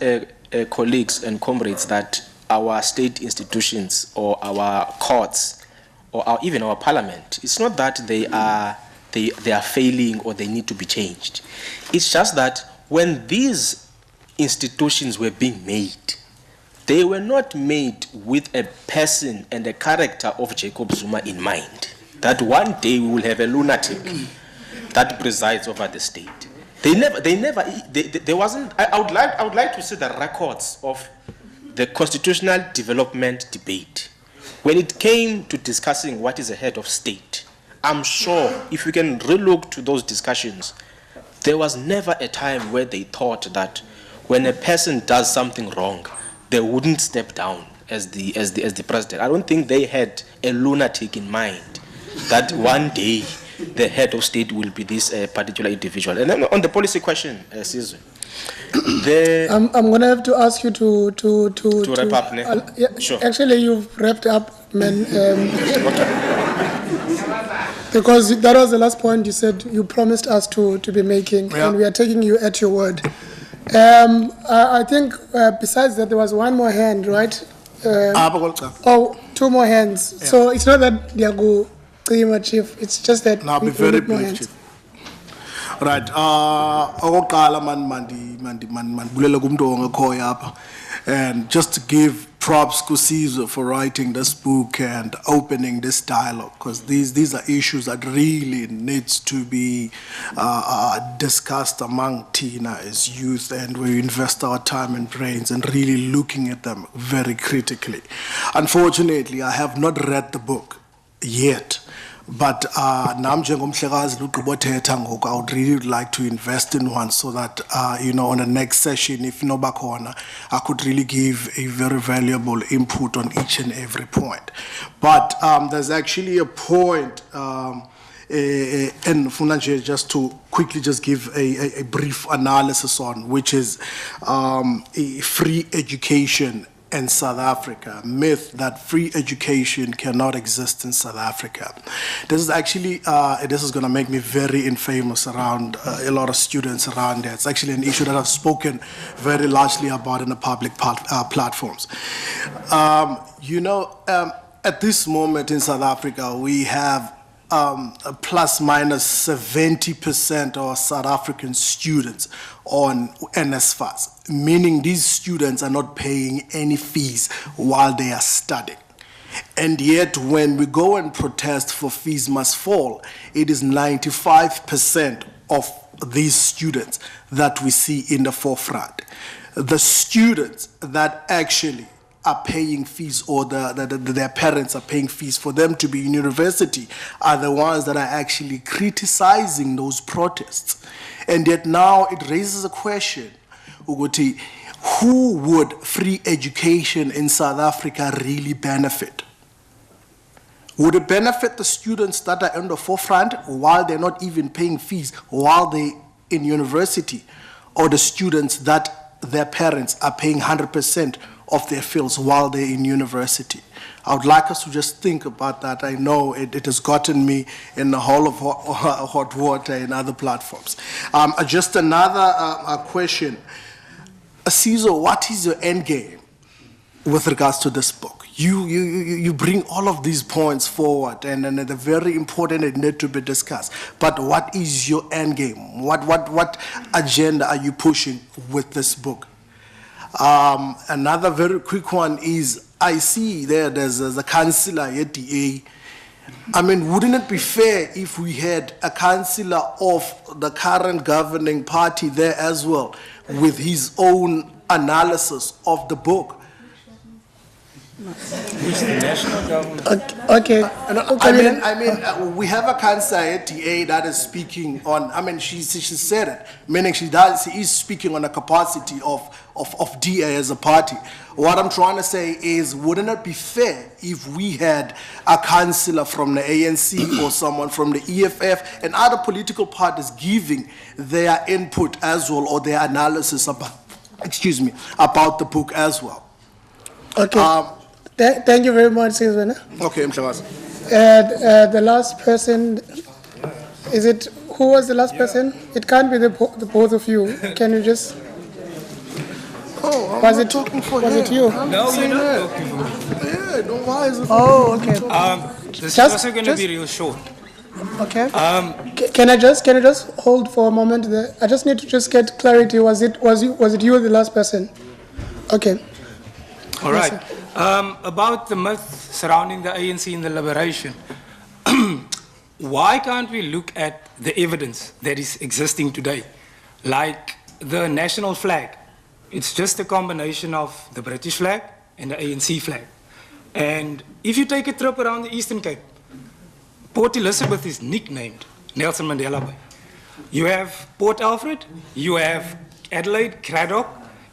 colleagues and comrades, that our state institutions or our courts or even our parliament, it's not that they are failing or they need to be changed. It's just that when these institutions were being made, they were not made with a person and a character of Jacob Zuma in mind, that one day we will have a lunatic that presides over the state. There wasn't. I would like to see the records of the constitutional development debate when it came to discussing what is a head of state. I'm sure if we can relook to those discussions, there was never a time where they thought that when a person does something wrong, they wouldn't step down as the president. I don't think they had a lunatic in mind that one day the head of state will be this particular individual. And then on the policy question, Sizwe, I'm going to have to ask you to wrap up. Yeah, sure. Actually, you've wrapped up, man. Because that was the last point you said you promised us to be making, yeah. And we are taking you at your word. I think besides that, there was one more hand, right? Two more hands. Yeah. So it's not that they are go Chief. It's just that be very brief, Chief. Right. And just to give props to Sizwe for writing this book and opening this dialogue, because these are issues that really needs to be discussed among Tina as youth, and we invest our time and brains and really looking at them very critically. Unfortunately, I have not read the book yet. But I would really like to invest in one so that, on the next session, if no back on, I could really give a very valuable input on each and every point. But there's actually a point, and Funanje, just to quickly just give a brief analysis on, which is a free education in South Africa, myth that free education cannot exist in South Africa. This is actually, this is going to make me very infamous around a lot of students around there. It's actually an issue that I've spoken very largely about in the public platforms. At this moment in South Africa, we have plus minus 70% of South African students on NSFAS, meaning these students are not paying any fees while they are studying. And yet, when we go and protest for fees must fall, it is 95% of these students that we see in the forefront. The students that actually are paying fees, or their parents are paying fees for them to be in university, are the ones that are actually criticizing those protests. And yet now it raises a question, Uguti, who would free education in South Africa really benefit? Would it benefit the students that are in the forefront while they're not even paying fees while they're in university, or the students that their parents are paying 100% of their fees while they're in university? I would like us to just think about that. I know it has gotten me in the hole of hot water in other platforms. Just another question. Sizwe, what is your end game with regards to this book? You bring all of these points forward, and they're very important and need to be discussed. But what is your end game? What agenda are you pushing with this book? Another very quick one is, I see there's a councillor at DA. I mean, wouldn't it be fair if we had a councillor of the current governing party there as well, with his own analysis of the book? National government. Okay. We have a councillor at DA that is speaking on, she said it, meaning she is speaking on the capacity of DA as a party. What I'm trying to say is, wouldn't it be fair if we had a councillor from the ANC or someone from the EFF and other political parties giving their input as well, or their analysis about the book as well? Okay. Thank you very much, Sizwe. Okay, Mhlawasi. The last person, who was the last person? It can't be the both of you. Can you just... Was it talking for him? Was it you? No, you're not talking for me. Yeah, no, why is it? Oh, okay. This is also going to be real short. Okay. Can I just hold for a moment there? I just need to just get clarity. Was it you the last person? Okay. All right. About the myth surrounding the ANC and the liberation, why can't we look at the evidence that is existing today? Like the national flag. It's just a combination of the British flag and the ANC flag. And if you take a trip around the Eastern Cape, Port Elizabeth is nicknamed Nelson Mandela Bay. You have Port Alfred, you have Adelaide, Craddock,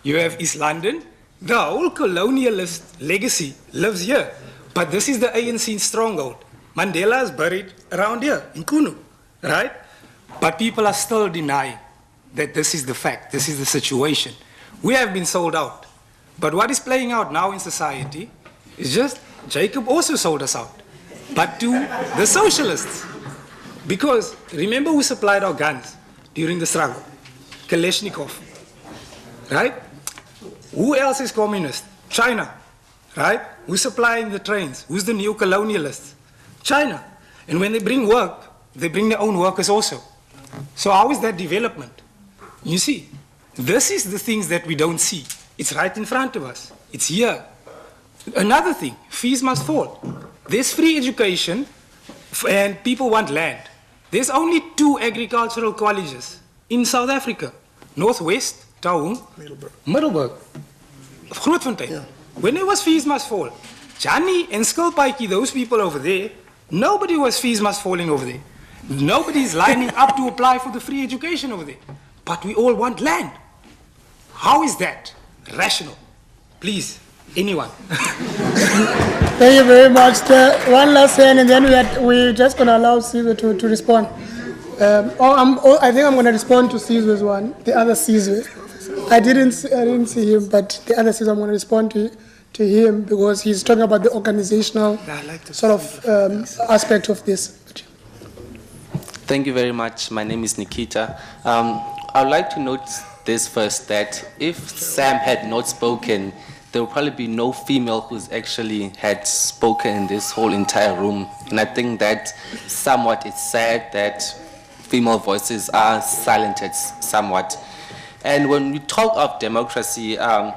you have East London. The whole colonialist legacy lives here. But this is the ANC stronghold. Mandela is buried around here in Kunu, right? But people are still denying that this is the fact, this is the situation. We have been sold out. But what is playing out now in society is just Jacob also sold us out, but to the socialists. Because remember who supplied our guns during the struggle? Kalashnikov, right? Who else is communist? China, right? Who's supplying the trains? Who's the new colonialists? China. And when they bring work, they bring their own workers also. So how is that development? You see, this is the things that we don't see. It's right in front of us. It's here. Another thing, fees must fall. There's free education and people want land. There's only 2 agricultural colleges in South Africa. Northwest, Taung, Middelburg, Grootfontein. Yeah. When there was fees must fall, Johnny and Skilpaiki, those people over there, nobody was fees must falling over there. Nobody's lining up to apply for the free education over there. But we all want land. How is that rational? Please, anyone. Thank you very much. One last hand, and then we're just going to allow Sizwe to respond. I think I'm going to respond to Sizwe's one, the other Sizwe. I didn't see him, but the other Sizwe I'm going to respond to him because he's talking about the organizational sort of aspect of this. Thank you very much. My name is Nikita. I would like to note this first, that if Sam had not spoken, there will probably be no female who's actually had spoken in this whole entire room. And I think that somewhat it's sad that female voices are silenced somewhat. And when we talk of democracy, the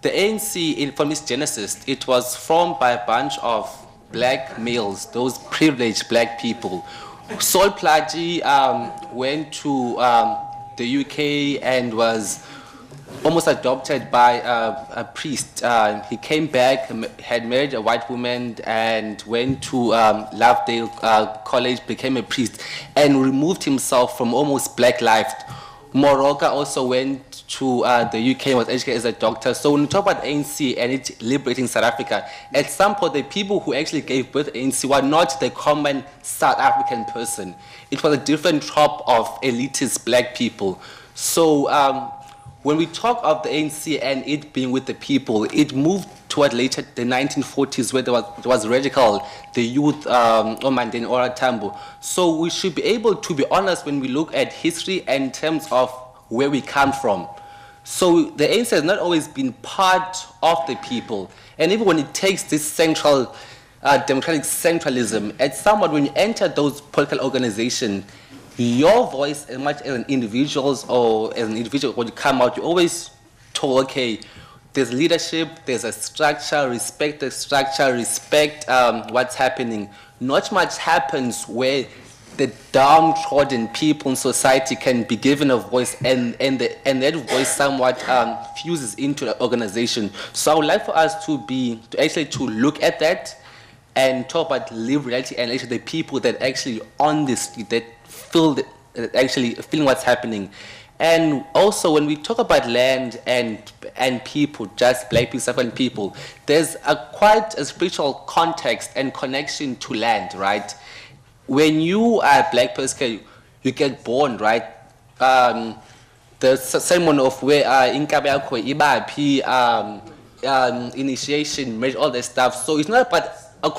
ANC, from its genesis, it was formed by a bunch of black males, those privileged black people. Sol Plaatje went to the UK and was almost adopted by a priest. He came back, had married a white woman, and went to Lovedale College, became a priest, and removed himself from almost black life. Moroka also went to the UK and was educated as a doctor. So when we talk about ANC and it liberating South Africa, at some point the people who actually gave birth to ANC were not the common South African person. It was a different crop of elitist black people. So when we talk of the ANC and it being with the people, it moved toward later the 1940s where there was radical, the youth, Omandeni or Tambo. So we should be able to be honest when we look at history and in terms of where we come from. So the ANC has not always been part of the people. And even when it takes this central, democratic centralism, at somewhat when you enter those political organizations, your voice, as much as an individual or as an individual, when you come out, you always told, okay, there's leadership, there's a structure, respect the structure, respect what's happening. Not much happens where the downtrodden people in society can be given a voice and that voice somewhat fuses into the organization. So I would like for us to look at that and talk about live reality and actually the people that actually on the street that feel actually feeling what's happening. And also when we talk about land and people, just black people, South African people, there's quite a spiritual context and connection to land, right? When you are a black person, you get born, right? The ceremony of where Inkabako, Ibapi, initiation, marriage, all that stuff. So it's not about a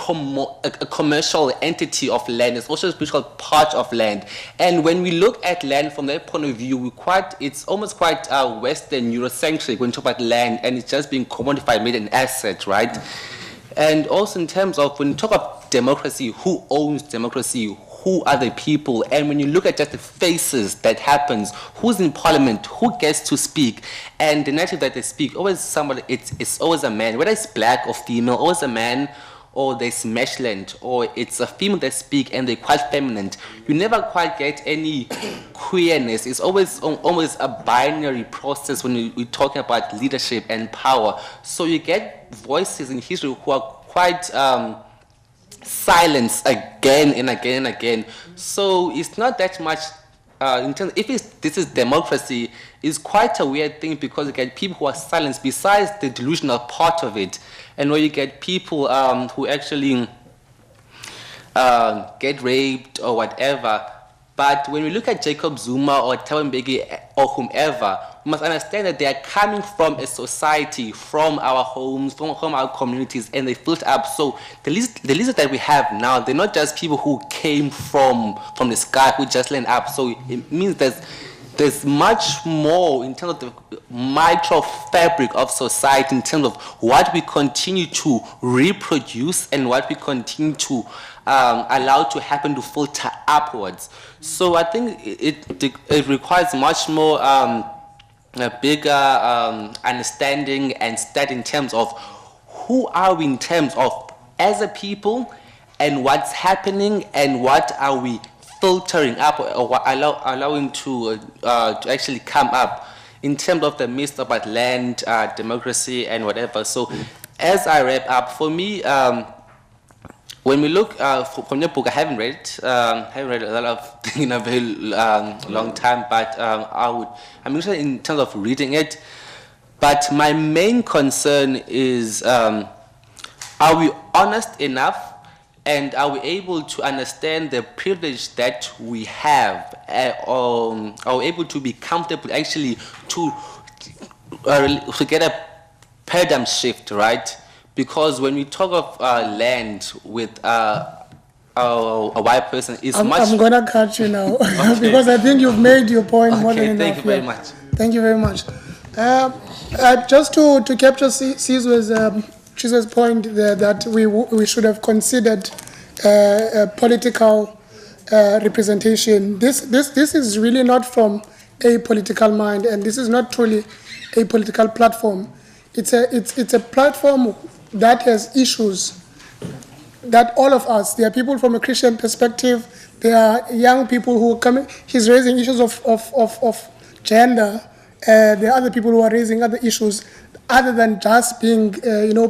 commercial entity of land. It's also a spiritual part of land. And when we look at land from that point of view, it's almost quite Western, Eurocentric when we talk about land, and it's just being commodified, made an asset, right? And also in terms of when you talk about democracy, who owns democracy? Who are the people? And when you look at just the faces that happens, who's in parliament, who gets to speak, and the narrative that they speak, always somebody, it's always a man, whether it's black or female, always a man, or there's meshland, or it's a female that speak and they're quite feminine. You never quite get any queerness. It's always a binary process when we're talking about leadership and power. So you get voices in history who are quite silenced again and again and again. So it's not that much, in terms, this is democracy, it's quite a weird thing because you get people who are silenced besides the delusional part of it. And where you get people who actually get raped or whatever. But when we look at Jacob Zuma or Thabo Mbeki or whomever, we must understand that they are coming from a society, from our homes, from our communities, and they built up. So the leaders that we have now, they're not just people who came from the sky, who just land up. So it means there's much more in terms of the micro fabric of society, in terms of what we continue to reproduce and what we continue to allow to happen to filter upwards. So I think it requires much more a bigger understanding and study in terms of who are we in terms of as a people and what's happening and what are we filtering up or allowing to actually come up in terms of the myth about land, democracy and whatever. So as I wrap up, for me, when we look from the book, I haven't read it. Haven't read a lot of things in a very long time, but I'm interested in terms of reading it. But my main concern is, are we honest enough, and are we able to understand the privilege that we have, or are we able to be comfortable actually to get a paradigm shift, right? Because when we talk of land with a white person, it's much... I'm going to cut you now, because I think you've made your point more than enough. Thank you very much. Thank you very much. Just to capture Sizwe's point there, that we should have considered political representation. This is really not from a political mind, and this is not truly a political platform. It's a platform that has issues that all of us, there are people from a Christian perspective, there are young people who are coming, he's raising issues of gender, there are other people who are raising other issues other than just being,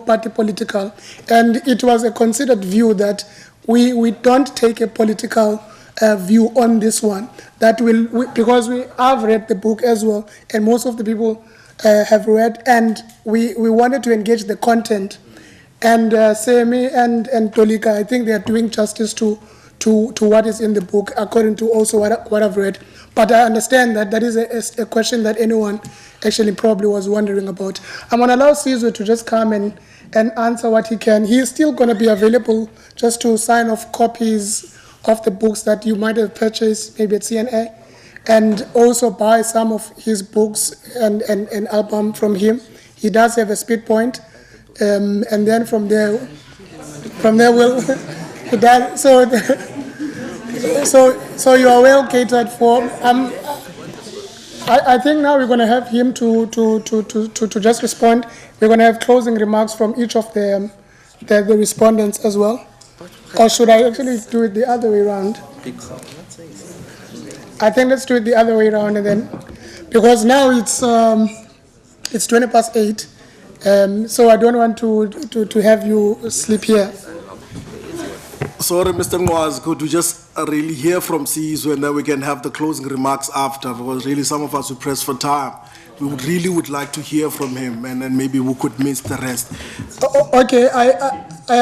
party political. And it was a considered view that we don't take a political view on this one. Because I've read the book as well, and most of the people have read, and we wanted to engage the content. And Semi and Tolika, I think they are doing justice to what is in the book, according to also what I've read. But I understand that is a question that anyone actually probably was wondering about. I'm going to allow Sizwe to just come and answer what he can. He is still going to be available just to sign off copies of the books that you might have purchased, maybe at CNA, and also buy some of his books and album from him. He does have a speed point, and then from there we'll... So you are well catered for. I think now we're going to have him to just respond. We're going to have closing remarks from each of the respondents as well. Or should I actually do it the other way around? I think let's do it the other way around, and then because now it's 8:20, so I don't want to have you sleep here. Sorry, Mr. Mwaz, could we just really hear from Sizwe and then we can have the closing remarks after, because really some of us who press for time, we would like to hear from him, and then maybe we could miss the rest. Okay, I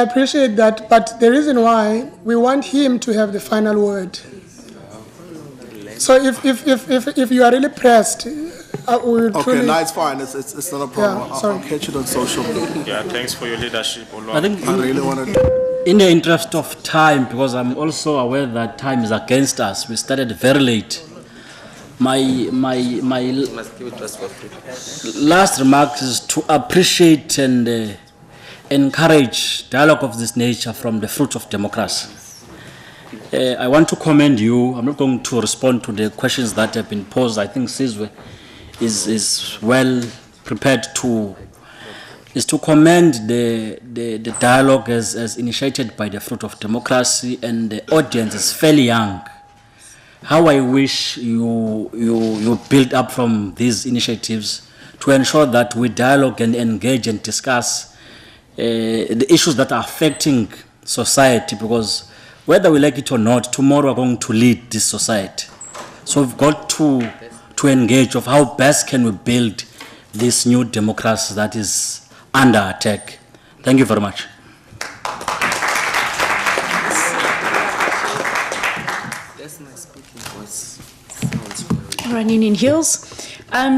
appreciate that, but the reason why we want him to have the final word. So if you are really pressed, we will okay, no, it's fine. It's not a problem. Yeah, sorry. I'll catch it on social media. Yeah, thanks for your leadership. I think I really want to... In the interest of time, because I'm also aware that time is against us, we started very late. My last remark is to appreciate and encourage dialogue of this nature from the fruit of democracy. I want to commend you. I'm not going to respond to the questions that have been posed. I think Sizwe is well prepared to commend the dialogue as initiated by the fruit of democracy, and the audience is fairly young. How I wish you build up from these initiatives to ensure that we dialogue and engage and discuss the issues that are affecting society, because whether we like it or not, tomorrow we're going to lead this society. So we've got to engage of how best can we build this new democracy that is under attack. Thank you very much. Running in heels.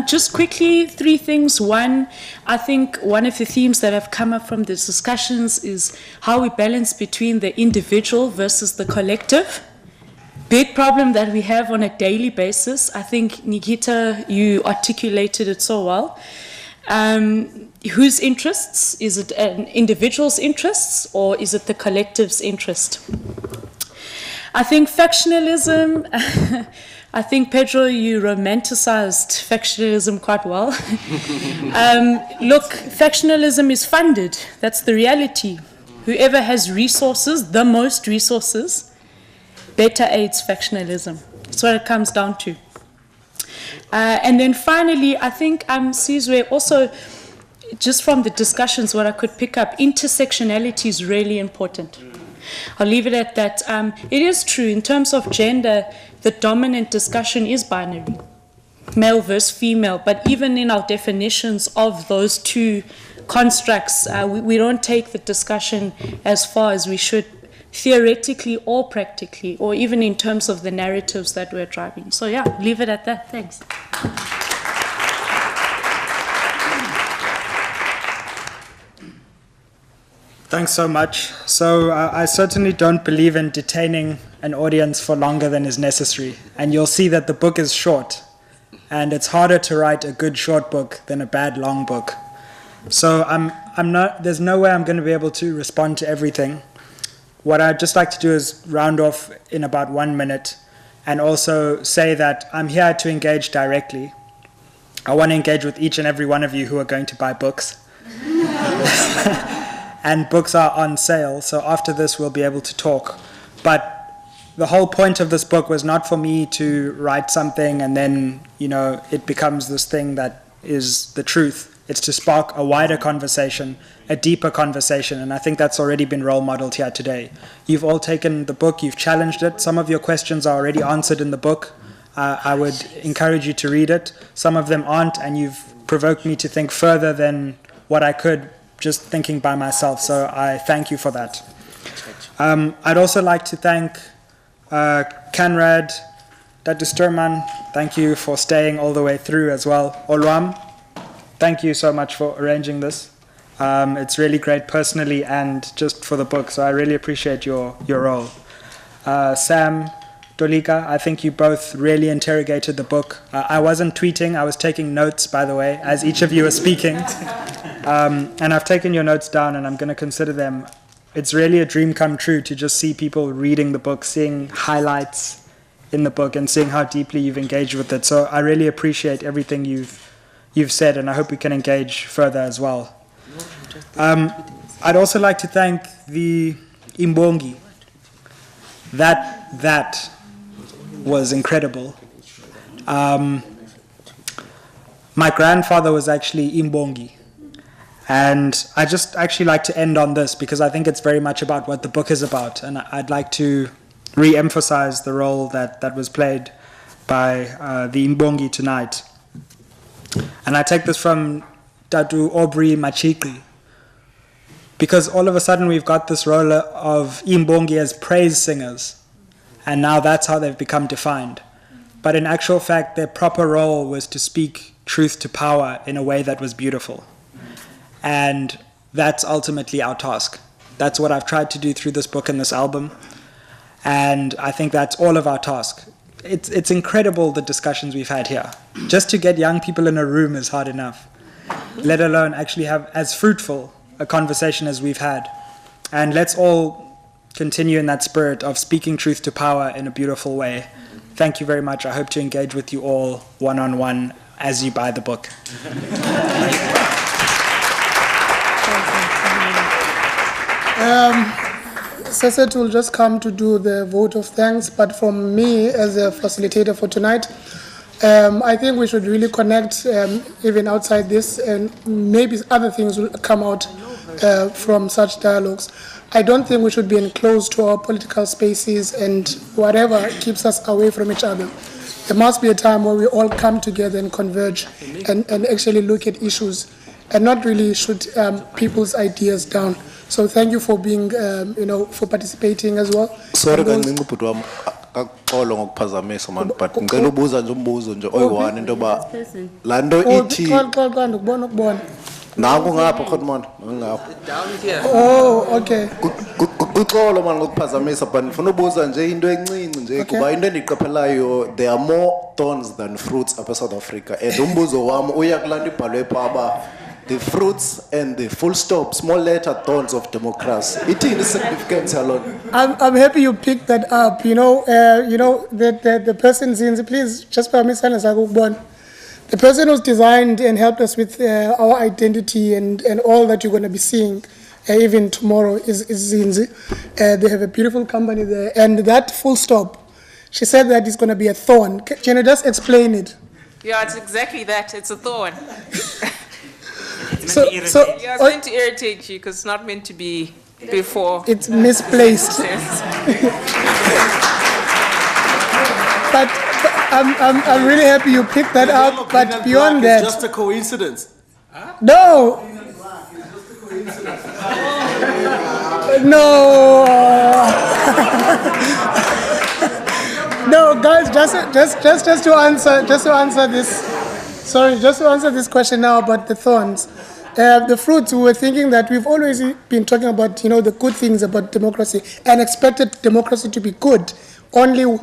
Just quickly, 3 things. One, I think one of the themes that have come up from these discussions is how we balance between the individual versus the collective. Big problem that we have on a daily basis. I think, Nikita, you articulated it so well. Whose interests? Is it an individual's interests, or is it the collective's interest? I think factionalism, I think, Pedro, you romanticized factionalism quite well. Look, factionalism is funded. That's the reality. Whoever has resources, the most resources, better aids factionalism. That's what it comes down to. And then finally, I think Sizwe, also, just from the discussions, what I could pick up, intersectionality is really important. I'll leave it at that. It is true, in terms of gender, the dominant discussion is binary, male versus female, but even in our definitions of those two constructs, we don't take the discussion as far as we should, theoretically or practically, or even in terms of the narratives that we're driving. So yeah, leave it at that. Thanks. Thanks so much. So I certainly don't believe in detaining an audience for longer than is necessary. And you'll see that the book is short. And it's harder to write a good short book than a bad long book. So there's no way I'm going to be able to respond to everything. What I'd just like to do is round off in about 1 minute and also say that I'm here to engage directly. I want to engage with each and every one of you who are going to buy books. And books are on sale, so after this we'll be able to talk. But the whole point of this book was not for me to write something and then, it becomes this thing that is the truth. It's to spark a wider conversation, a deeper conversation, and I think that's already been role modeled here today. You've all taken the book, you've challenged it. Some of your questions are already answered in the book. I would encourage you to read it. Some of them aren't, and you've provoked me to think further than what I could just thinking by myself, so I thank you for that. I'd also like to thank Canrad, Dr. Sturman, thank you for staying all the way through as well. Olwam, thank you so much for arranging this. It's really great personally and just for the book, so I really appreciate your role. Sam, Tolika, I think you both really interrogated the book. I wasn't tweeting, I was taking notes, by the way, as each of you were speaking. And I've taken your notes down and I'm going to consider them. It's really a dream come true to just see people reading the book, seeing highlights in the book and seeing how deeply you've engaged with it. So I really appreciate everything you've said, and I hope we can engage further as well. I'd also like to thank the Imbongi. That was incredible. My grandfather was actually Imbongi. And I just actually like to end on this because I think it's very much about what the book is about. And I'd like to re-emphasize the role that was played by the Imbongi tonight. And I take this from Tatu Aubrey Machiki. Because all of a sudden we've got this role of Imbongi as praise singers. And now that's how they've become defined. But in actual fact, their proper role was to speak truth to power in a way that was beautiful. And that's ultimately our task. That's what I've tried to do through this book and this album. And I think that's all of our task. It's incredible the discussions we've had here. Just to get young people in a room is hard enough, let alone actually have as fruitful a conversation as we've had. And let's all continue in that spirit of speaking truth to power in a beautiful way. Thank you very much. I hope to engage with you all one-on-one as you buy the book. Seset will just come to do the vote of thanks, but from me as a facilitator for tonight, I think we should really connect even outside this, and maybe other things will come out from such dialogues. I don't think we should be enclosed to our political spaces and whatever keeps us away from each other. There must be a time where we all come together and converge and actually look at issues and not really shoot people's ideas down. So thank you for being, for participating as well. Sorry, akaxolo ngokuphazamisa man, but ngicela ubuza nje umbuzo nje oyi-one into ba lando ithi Ukubona nangu ngapha khona man ngapha down here. Oh, okay. Kuxolo man ngokuphazamisa, but ngifuna ubuza nje into encinci nje kuba into endiqaphelayo, there are more thorns than fruits apha South Africa, and umbuzo wami uya kulanda ibhalwe pha aba the fruits and the full stop, small letter, Thorns of Democracy. It is significant alone. I'm happy you picked that up. The person, Zinzi, please just permit me to the person who's designed and helped us with our identity and all that you're going to be seeing even tomorrow is Zinzi. They have a beautiful company there. And that full stop, she said that it's going to be a thorn. Can you just explain it? Yeah, it's exactly that. It's a thorn. So yeah, it's meant to irritate you because it's not meant to be before. It's misplaced. But I'm really happy you picked that up. But beyond that, it's just a coincidence. No. No. No, guys, just to answer this. Sorry, just to answer this question now about the thorns. The fruits, we were thinking that we've always been talking about, the good things about democracy and expected democracy to be good, only,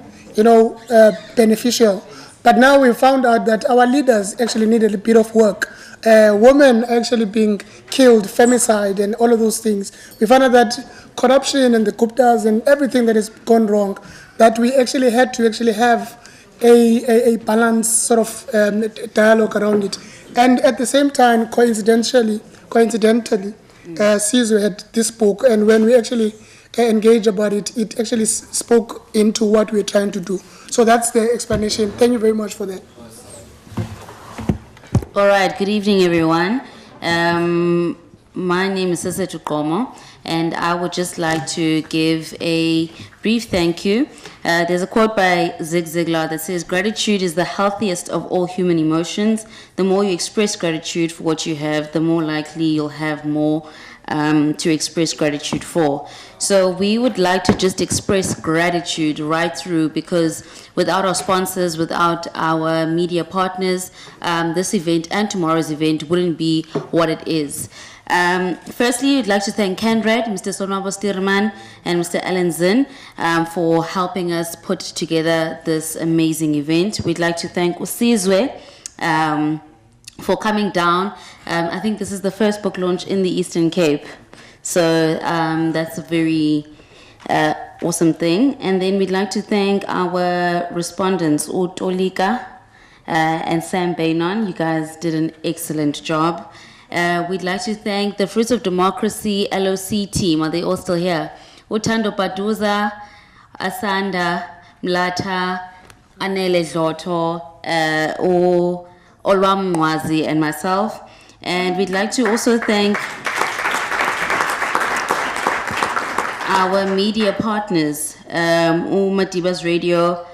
beneficial. But now we found out that our leaders actually needed a bit of work. Women actually being killed, femicide, and all of those things. We found out that corruption and the Guptas and everything that has gone wrong, that we actually had to actually have a balanced sort of dialogue around it. And at the same time, coincidentally, Sizwe had this book, and when we actually engaged about it, it actually spoke into what we're trying to do. So that's the explanation. Thank you very much for that. All right, good evening, everyone. My name is Sizwe Mpofu-Walsh, and I would just like to give a brief thank you. There's a quote by Zig Ziglar that says, "Gratitude is the healthiest of all human emotions. The more you express gratitude for what you have, the more likely you'll have more to express gratitude for." So we would like to just express gratitude right through, because without our sponsors, without our media partners, this event and tomorrow's event wouldn't be what it is. Firstly, we'd like to thank Kenred, Mr. Sonwabo Stearman, and Mr. Alan Zinn for helping us put together this amazing event. We'd like to thank Sizwe for coming down. I think this is the first book launch in the Eastern Cape. So that's a very awesome thing. And then we'd like to thank our respondents, Tolika and Sam Beynon. You guys did an excellent job. We'd like to thank the Fruits of Democracy LOC team. Are they all still here? Utando Paduza, Asanda, Mlata, Anele Dloto, Olwam Mwazi, and myself. And we'd like to also thank our media partners, Madiba's Radio,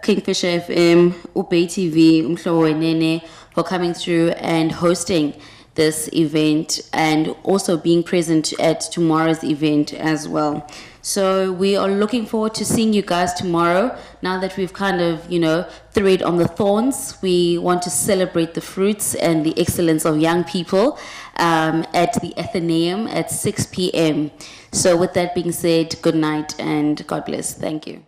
Kingfisher FM, Ubay TV, Umhlobo Wenene, for coming through and hosting this event and also being present at tomorrow's event as well. So we are looking forward to seeing you guys tomorrow. Now that we've kind of, thread on the thorns, we want to celebrate the fruits and the excellence of young people at the Athenaeum at 6 p.m. So with that being said, good night and God bless. Thank you.